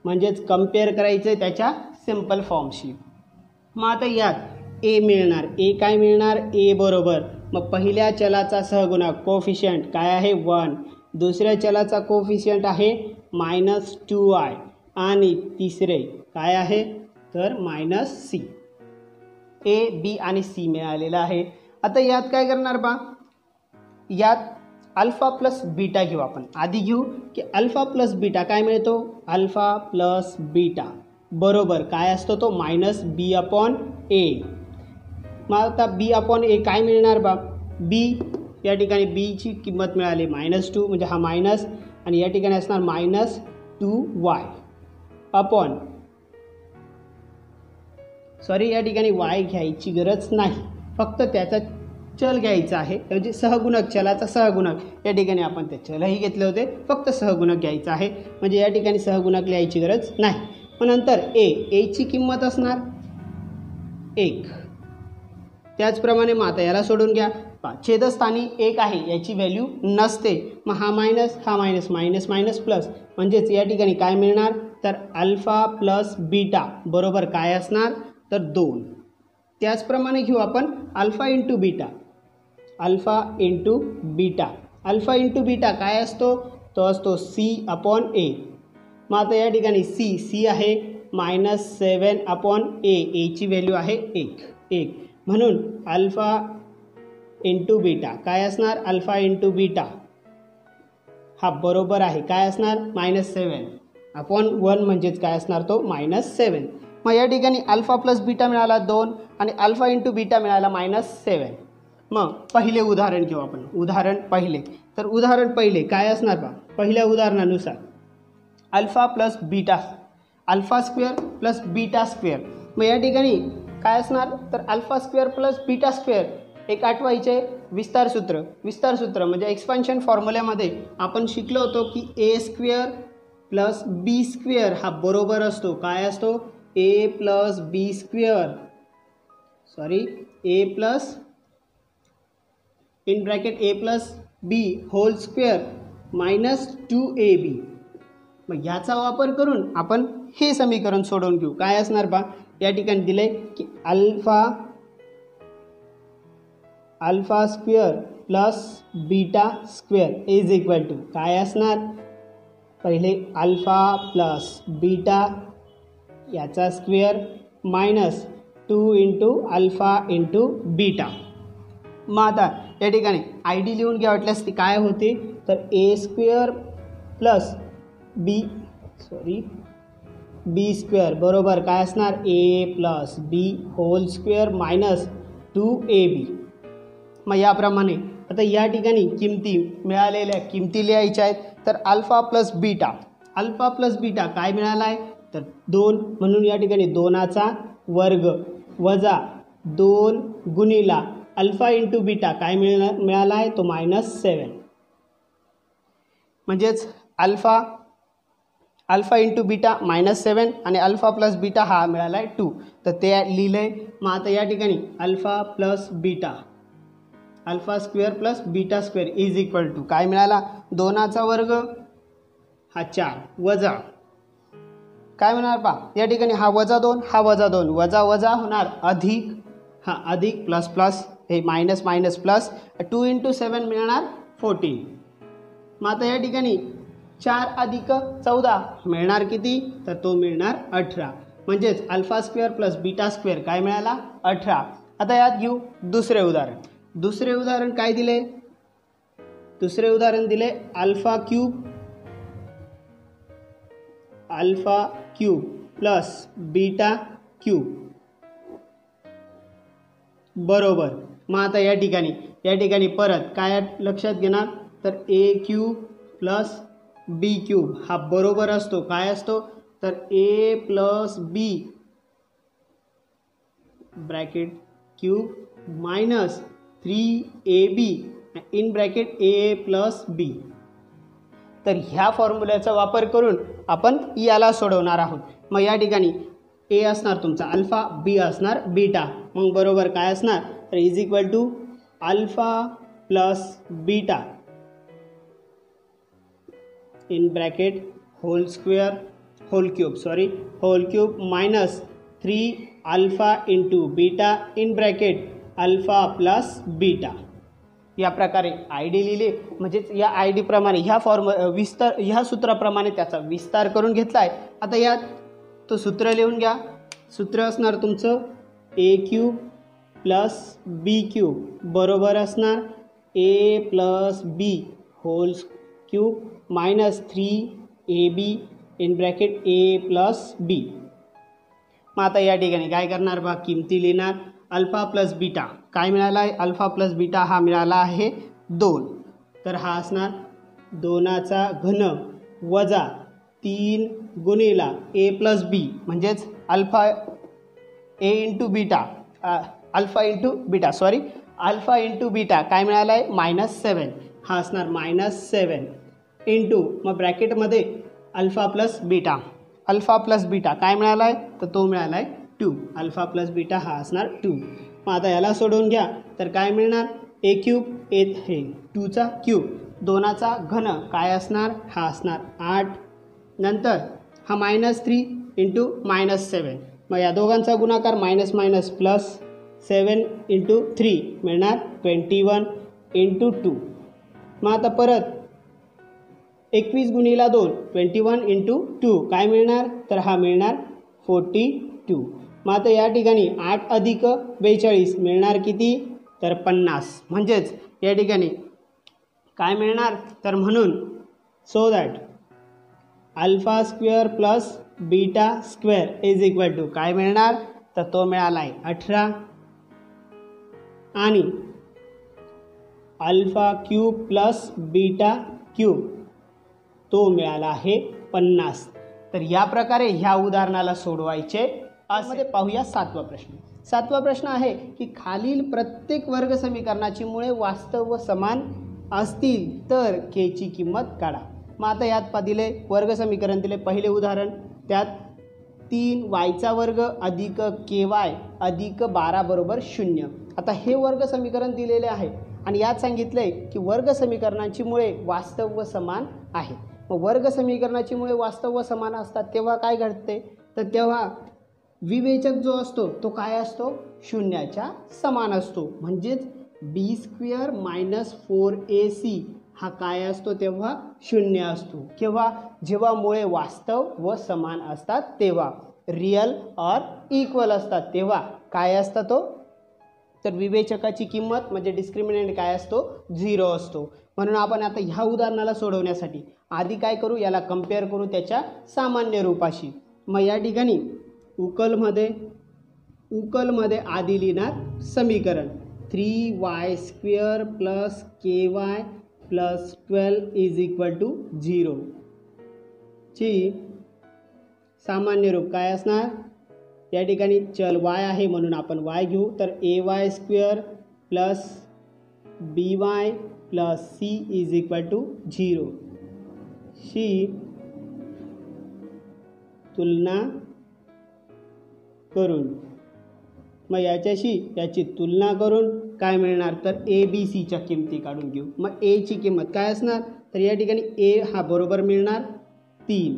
म्हणजेच कंपेअर करायचं आहे त्याच्या सिंपल फॉर्मशी. मग आता यात ए मिळणार. ए काय मिळणार ए बरोबर. मग पहिल्या चलाचा सहगुणक कोफिशियंट काय आहे 1. दुसऱ्या चलाचा कोफिशियंट आहे -2y आणि तिसरे काय आहे तर -c. ए बी आणि सी मिळालेला आहे. आता यात काय करणार बा यात अल्फा + बीटा घेऊ. आपण आधी घेऊ की अल्फा + बीटा काय मिळतो अल्फा + बीटा बरोबर काय असतो तो -b/a. मग आता b/a काय मिळणार बा b या ठिकाणी बीची किंमत मिळाली -2 म्हणजे हा मायनस आणि या ठिकाणी असणार -2y अपॉन या ठिकाणी y घ्यायची गरज नाही, फक्त त्याचा चल घ्यायचा आहे. म्हणजे सहगुणक चलाचा सहगुणक या ठिकाणी आपण ते चलही घेतले होते, फक्त सहगुणक घ्यायचा आहे. म्हणजे या ठिकाणी सहगुणक लिहायची गरज नाही. मग नंतर एची किंमत असणार 1. त्याचप्रमाणे मग आता याला सोडून घ्या. छेदस्थानी 1 आहे याची व्हॅल्यू नसते. मग हा मायनस हा मायनस मायनस मायनस प्लस म्हणजेच या ठिकाणी काय मिळणार तर अल्फा + बीटा बरोबर काय असणार तर 2. त्याचप्रमाणे घेऊ आपण alpha × beta. Alpha × beta alpha × beta काय असतो तो असतो c/a. मग आता या ठिकाणी c आहे -7/a. एची व्हॅल्यू आहे 1 म्हणून अल्फा × बीटा काय असणार अल्फा × बीटा हा बरोबर आहे काय असणार -7/1 म्हणजेच काय असणार तो -7. मग या ठिकाणी अल्फा + बीटा मिळाला 2 आणि अल्फा × बीटा मिळाला -7. मग पहिले उदाहरण घेऊ आपण. उदाहरण पहिले तर उदाहरण पहिले काय असणार बा पहिल्या उदाहरणानुसार अल्फा + बीटा α² + β². मग या ठिकाणी काय असणार तर α² + β² एक आठवायचे विस्तार सूत्र म्हणजे एक्सपान्शन फॉर्म्युल्यामध्ये आपण शिकलो होतो की a² + b² हा बरोबर असतो काय असतो a + b² - 2ab. मग याचा वापर करून आपण हे समीकरण सोडवून घेऊ. काय असणार बा या ठिकाणी दिले की अल्फा² + β² काय असणार पहिले अल्फा + बीटा याचा स्क्वेअर -2 × अल्फा × बीटा. मग आता या ठिकाणी आय डी लिहून घ्या वाटल्यास ती काय होते तर a² + b² बरोबर काय असणार a + b² - 2ab. मग याप्रमाणे आता या ठिकाणी किमती मिळालेल्या किमती लिहायच्या आहेत. तर अल्फा + बीटा काय मिळाला आहे तर 2 म्हणून या ठिकाणी 2चा वर्ग वजा 2 गुणिला अल्फा इंटू बीटा काय मिळाला आहे तो -7 म्हणजेच अल्फा इंटू बीटा -7 आणि अल्फा प्लस बीटा हा मिळाला आहे 2 तर ते लिहिलं आहे. मग आता या ठिकाणी alpha plus beta alpha square plus beta square is equal to काय मिळाला 2चा वर्ग हा 4 वजा काय मिळणार पहा या ठिकाणी हा -2 हा -2 वजा होणार अधिक हा अधिक प्लस प्लस हे मायनस मायनस प्लस 2 इंटू 7 मिळणार 14. मग आता या ठिकाणी 4 अधिक 14 मिळणार किती तर तो मिळणार 18 म्हणजेच alpha square plus beta square काय मिळाला 18. आता यात घेऊ दुसरे उदाहरण काय दिले दुसरे उदाहरण दिले alpha cube plus beta cube बरोबर. मग आता या ठिकाणी परत काय लक्षात घेणार तर a cube plus b cube हा बरोबर असतो काय असतो तर a plus b bracket cube minus 3ab in bracket a plus b. तर ह्या फॉर्म्युल्याचा वापर करून आपण याला सोडवणार आहोत. मग या ठिकाणी ए असणार तुमचा अल्फा बी असणार बीटा मग बरोबर काय असणार तर is equal to alpha plus beta in bracket whole cube minus 3 alpha into beta in bracket alpha plus beta. या प्रकारे आय डी लिहिले म्हणजेच या आय डी प्रमाणे ह्या सूत्राप्रमाणे त्याचा विस्तार करून घेतला आहे. आता यात तो सूत्र लिहून घ्या. सूत्र असणार तुमचं a cube plus b cube बरोबर असणार a plus b whole cube minus 3ab in bracket a plus b. मग आता या ठिकाणी काय करणार बा किमती लिहिणार अल्फा प्लस बीटा काय मिळाला आहे अल्फा प्लस बीटा हा मिळाला आहे 2 तर हा असणार 2चा घन वजा 3 गुणिला ए प्लस बी म्हणजेच अल्फा इंटू बीटा काय मिळाला आहे -7 हा असणार -7 इंटू मग ब्रॅकेटमध्ये अल्फा प्लस बीटा काय मिळाला आहे तर तो मिळाला आहे 2 अल्फा प्लस बीटा हा असणार 2. मग आता याला सोडवून घ्या तर काय मिळणार ए क्यूब हे 2चा क्यूब 2चा घन काय असणार हा असणार 8 नंतर हा -3 इंटू -7 मग या दोघांचा गुणाकार मायनस मायनस प्लस 7 इंटू 3 मिळणार 21 इंटू 2. मग आता परत 21 गुणिला 2 21 इंटू 2 काय मिळणार तर हा मिळणार 42. मग आता या ठिकाणी 8 अधिक 42 मिळणार किती तर 50 म्हणजेच या ठिकाणी काय मिळणार तर म्हणून so that alpha square plus beta square is equal to काय मिळणार तर तो मिळाला आहे 18 आणि alpha cube plus beta cube तो मिळाला आहे 50. तर या प्रकारे ह्या उदाहरणाला सोडवायचे. आजमध्ये पाहूया 7वा प्रश्न. 7वा प्रश्न आहे की खालील प्रत्येक वर्ग समीकरणाची मुळे वास्तव व समान असतील तर के ची किंमत काढा. मग आता यात दिले वर्ग समीकरण दिले. पहिले उदाहरण त्यात 3y वर्ग अधिक ky अधिक 12 बरोबर 0. आता हे वर्ग समीकरण दिलेले आहे आणि यात सांगितले की वर्ग समीकरणाची मुळे वास्तव व समान आहे. मग वर्ग समीकरणाची मुळे वास्तव व समान असतात तेव्हा काय घडते तर तेव्हा विवेचक जो असतो तो काय असतो शून्याच्या समान असतो. म्हणजेच b² - 4ac हा काय असतो तेव्हा 0 असतो. केव्हा जेव्हा मुळे वास्तव व समान असतात तेव्हा रियल और इक्वल असतात तेव्हा काय असतं तो तर विवेचकाची किंमत म्हणजे डिस्क्रिमिनंट काय असतो 0 असतो. म्हणून आपण आता ह्या उदाहरणाला सोडवण्यासाठी आधी काय करू याला कंपेअर करू त्याच्या सामान्य रूपाशी. मग या ठिकाणी उकलमध्ये आधी लिहिणार समीकरण 3y² + ky + 12 is equal to 0 ची सामान्य रूप काय असणार, या ठिकाणी चल y आहे म्हणून आपण y घेऊ, तर ay² plus by plus c is equal to 0. शी तुलना करून, मग याच्याशी याची तुलना करून काय मिळणार, तर ए बी सीच्या किमती काढून घेऊ. मग एची किंमत काय असणार, तर या ठिकाणी ए हा बरोबर मिळणार 3,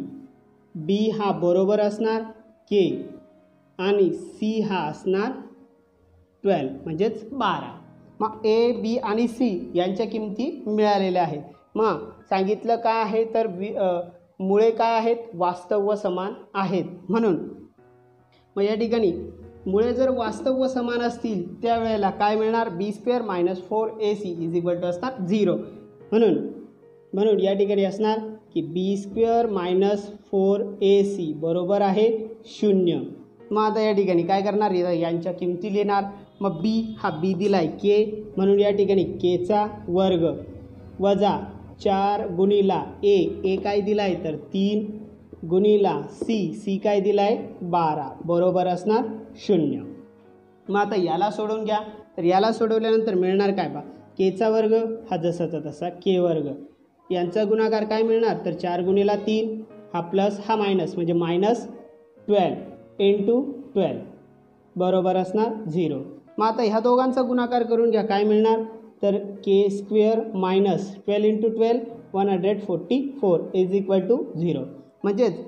बी हा बरोबर असणार के आणि सी हा असणार 12 म्हणजेच 12. मग ए बी आणि सी यांच्या किमती मिळालेल्या आहेत. मग सांगितलं काय आहे, तर मुळे काय आहेत, वास्तव व समान आहेत. म्हणून मग या ठिकाणी मुळे जर वास्तव व समान असतील त्यावेळेला काय मिळणार, b² - 4ac is equal to असणार 0. म्हणून या ठिकाणी असणार की b² - 4ac बरोबर आहे 0. मग आता या ठिकाणी काय करणार, यांच्या किमती लिहिणार. मग b हा b दिलाय k, म्हणून या ठिकाणी kचा वर्ग वजा 4 गुणिला a काय दिलाय, तर 3 गुणिला c काय दिलाय 12 बरोबर असणार 0. मग आता याला सोडून घ्या, तर याला सोडवल्यानंतर मिळणार काय बा, kचा वर्ग हा जसाचा तसा k वर्ग, यांचा गुणाकार काय मिळणार, तर 4 गुणिला 3 हा प्लस हा मायनस म्हणजे -12 इंटू 12 बरोबर असणार 0. मग आता ह्या दोघांचा गुणाकार करून घ्या, काय मिळणार, तर k² - 12 into 12 144 is equal to 0. म्हणजेच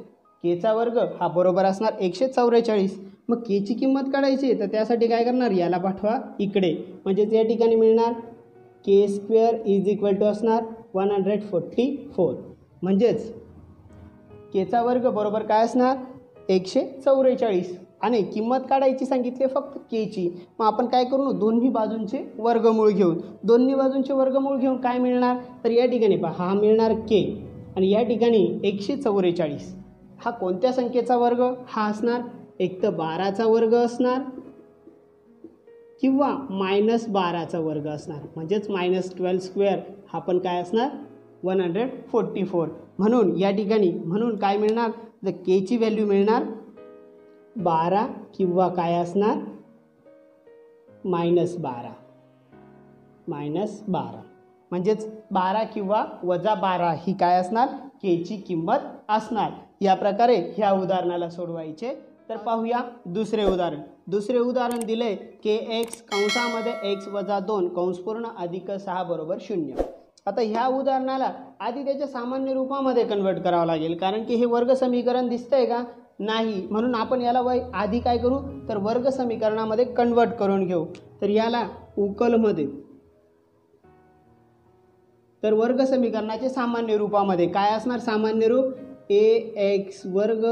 केचा वर्ग हा बरोबर असणार 144. मग केची किंमत काढायची, तर त्यासाठी काय करणार, याला पाठवा इकडे, म्हणजेच या ठिकाणी मिळणार k² इज इक्वल टू असणार 144. म्हणजेच केचा वर्ग बरोबर काय असणार 144 आणि किंमत काढायची सांगितली फक्त केची. मग आपण काय करू, दोन्ही बाजूंचे वर्गमूळ घेऊन, दोन्ही बाजूंचे वर्गमूळ घेऊन काय मिळणार, तर या ठिकाणी पहा हा मिळणार के आणि या ठिकाणी 144 हा कोणत्या संख्येचा वर्ग, हा असणार एक तर 12चा वर्ग असणार किंवा -12चा वर्ग असणार, म्हणजेच -12² हा पण काय असणार 144. म्हणून या ठिकाणी काय मिळणार, तर केची व्हॅल्यू मिळणार 12 किंवा काय असणार -12 म्हणजेच 12 किंवा -12 ही काय असणार केची किंमत असणार. या प्रकारे ह्या उदाहरणाला सोडवायचे. तर पाहूया दुसरे उदाहरण दिले kx कंसामध्ये x - 2 कंस पूर्ण अधिक 6 बरोबर 0. आता ह्या उदाहरणाला आधी त्याच्या सामान्य रूपामध्ये कन्वर्ट करावं लागेल, कारण की हे वर्ग समीकरण दिसतंय का नाही, म्हणून आपण याला आधी काय करू, तर वर्ग समीकरणामध्ये कन्वर्ट करून घेऊ. तर याला उकलमध्ये, तर वर्ग समीकरणाचे सामान्य रूपामध्ये काय असणार, सामान्य रूप ax²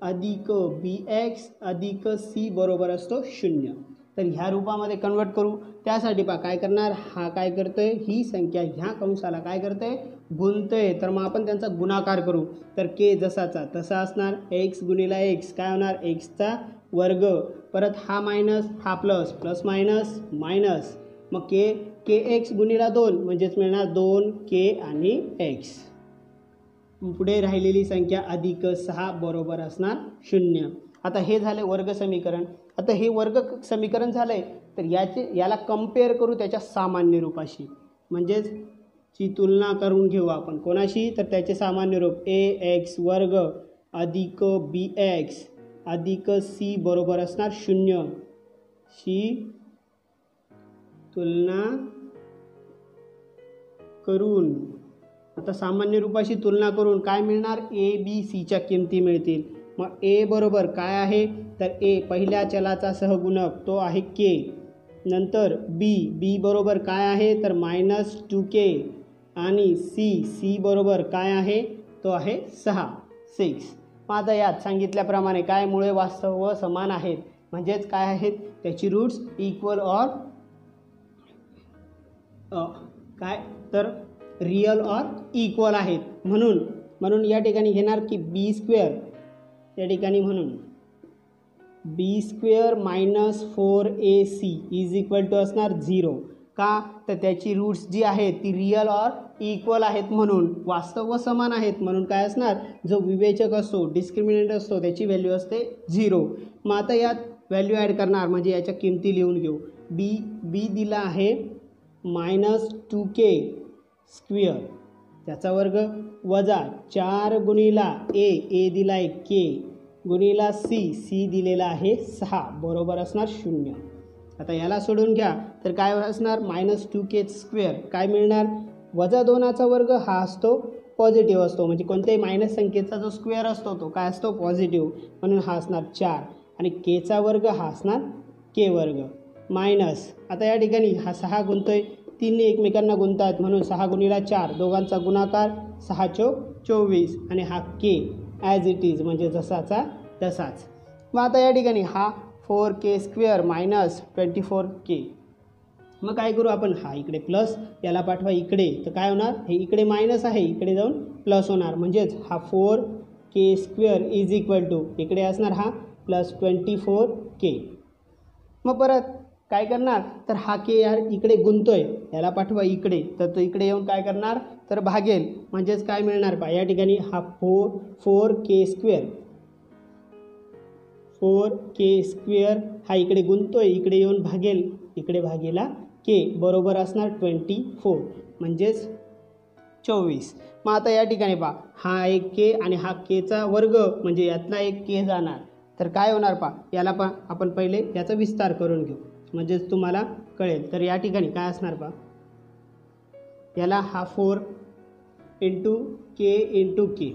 अधिक bx अधिक c बरोबर असतो 0. तर ह्या रूपामध्ये कन्वर्ट करू. त्यासाठी काय करणार, हा काय करतोय, ही संख्या ह्या कंसाला काय करतोय, गुणतोय. तर मग आपण त्यांचा गुणाकार करू. तर k जसाचा तसा असणार, x गुणिला x काय होणार, xचा वर्ग, परत हा मायनस हा प्लस, प्लस मायनस मायनस, मग kx गुणिला 2 म्हणजेच मिळणार 2k आणि x. पुढे राहिलेली संख्या अधिक 6 बरोबर असणार 0. आता हे झाले वर्ग समीकरण. आता हे वर्ग समीकरण झालंय, तर याला कंपेअर करू त्याच्या सामान्य रूपाशी, म्हणजेच ची तुलना करून घेऊ आपण कोणाशी, तर त्याचे सामान्य रूप ax² अधिक bx अधिक c बरोबर असणार 0. शी तुलना करून, आता सामान्य रूपाशी तुलना करून काय मिळणार, a b c च्या किमती मिळतील. मग a बरोबर काय आहे, तर a पहिल्या चलाचा सहगुणक तो आहे k. नंतर b बरोबर काय आहे, तर -2k आणि c बरोबर काय आहे, तो आहे 6. मग आता यात सांगितल्याप्रमाणे काय मुळे वास्तव व समान आहेत, म्हणजेच काय आहेत त्याची रूट्स इक्वल ऑर काय तर रियल ऑर इक्वल आहेत. म्हणून या ठिकाणी घेणार की b², या ठिकाणी म्हणून b² - 4ac is equal to असणार 0. का तर त्याची रूट्स जी आहे ती रियल ऑर इक्वल आहेत म्हणून, वास्तव व समान आहेत म्हणून काय असणार, जो विवेचक असतो डिस्क्रिमिनंट असतो त्याची व्हॅल्यू असते 0. मग आता यात व्हॅल्यू ॲड करणार म्हणजे याच्या किमती लिहून घेऊ. बी दिला आहे -2k स्क्वेअर त्याचा वर्ग वजा 4 गुणिला ए दिला आहे k गुणिला सी दिलेला आहे 6 बरोबर असणार 0. आता याला सोडून घ्या तर काय असणार -2k स्क्वेअर काय मिळणार, वजा 2चा वर्ग हा असतो पॉझिटिव्ह असतो म्हणजे कोणत्याही मायनस संख्येचा जो स्क्वेअर असतो तो काय असतो पॉझिटिव्ह म्हणून हा असणार 4 आणि केचा वर्ग हा असणार के वर्ग मायनस. आता या ठिकाणी हा 6 गुणतोय 3 एकमेकांना गुणतात म्हणून 6 गुणिला 4 दोघांचा गुणाकार 6 चौक 24 आणि हा के ॲज इट इज म्हणजे जसाचा तसाच. मग आता या ठिकाणी हा 4k स्क्वेअर -24k. मग काय करू आपण, हा इकडे प्लस याला पाठवा इकडे तर काय होणार, हे इकडे मायनस आहे इकडे जाऊन प्लस होणार म्हणजेच हा 4k square is equal to इकडे असणार हा +24k. मग परत काय करणार तर हा के यार इकडे गुंतोय याला पाठवा इकडे तर तो इकडे येऊन काय करणार तर भागेल म्हणजेच काय मिळणार पहा या ठिकाणी हा 4k स्क्वेअर हा इकडे गुंतोय इकडे येऊन भागेल इकडे भागेला के बरोबर असणार 24 म्हणजेच 24. मग आता या ठिकाणी पहा हा एक के आणि हा केचा वर्ग म्हणजे यातला एक के जाणार तर काय होणार पहा याला पण आपण पहिले याचा विस्तार करून घेऊ म्हणजेच तुम्हाला कळेल. तर या ठिकाणी काय असणार पहा याला हा 4 × k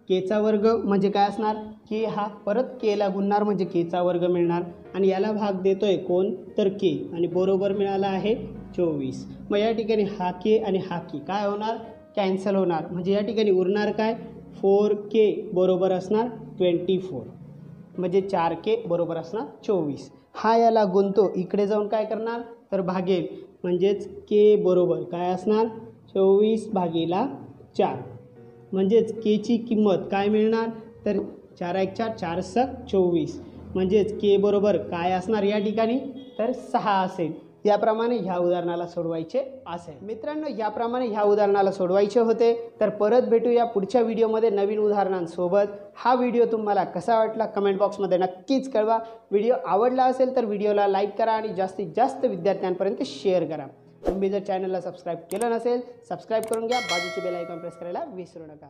केचा वर्ग म्हणजे काय असणार के हा परत केला गुणणार म्हणजे केचा वर्ग मिळणार आणि याला भाग देतोय कोण तर के आणि बरोबर मिळाला आहे 24. मग या ठिकाणी हा के आणि हा के काय होणार कॅन्सल होणार म्हणजे या ठिकाणी उरणार काय 4k बरोबर असणार 24 म्हणजे 4k बरोबर असणार 24. हा याला गुणतो इकडे जाऊन काय करणार तर भागेल म्हणजेच के बरोबर काय असणार 24/4 म्हणजेच केची किंमत काय मिळणार तर 4 × 4 4 = 24 म्हणजेच के बरोबर काय असणार या ठिकाणी तर 6 असेल. याप्रमाणे ह्या उदाहरणाला सोडवायचे असेल. मित्रांनो याप्रमाणे ह्या उदाहरणाला सोडवायचे होते. तर परत भेटूया पुढच्या व्हिडिओमध्ये नवीन उदाहरणांसोबत. हा व्हिडिओ तुम्हाला कसा वाटला कमेंट बॉक्समध्ये नक्कीच कळवा. व्हिडिओ आवडला असेल तर व्हिडिओला लाईक करा आणि जास्तीत जास्त विद्यार्थ्यांपर्यंत शेअर करा. तुम्ही जर चॅनलला सबस्क्राईब केलं नसेल सबस्क्राईब करून घ्या. बाजूचे बेल आयकॉन प्रेस करायला विसरू नका.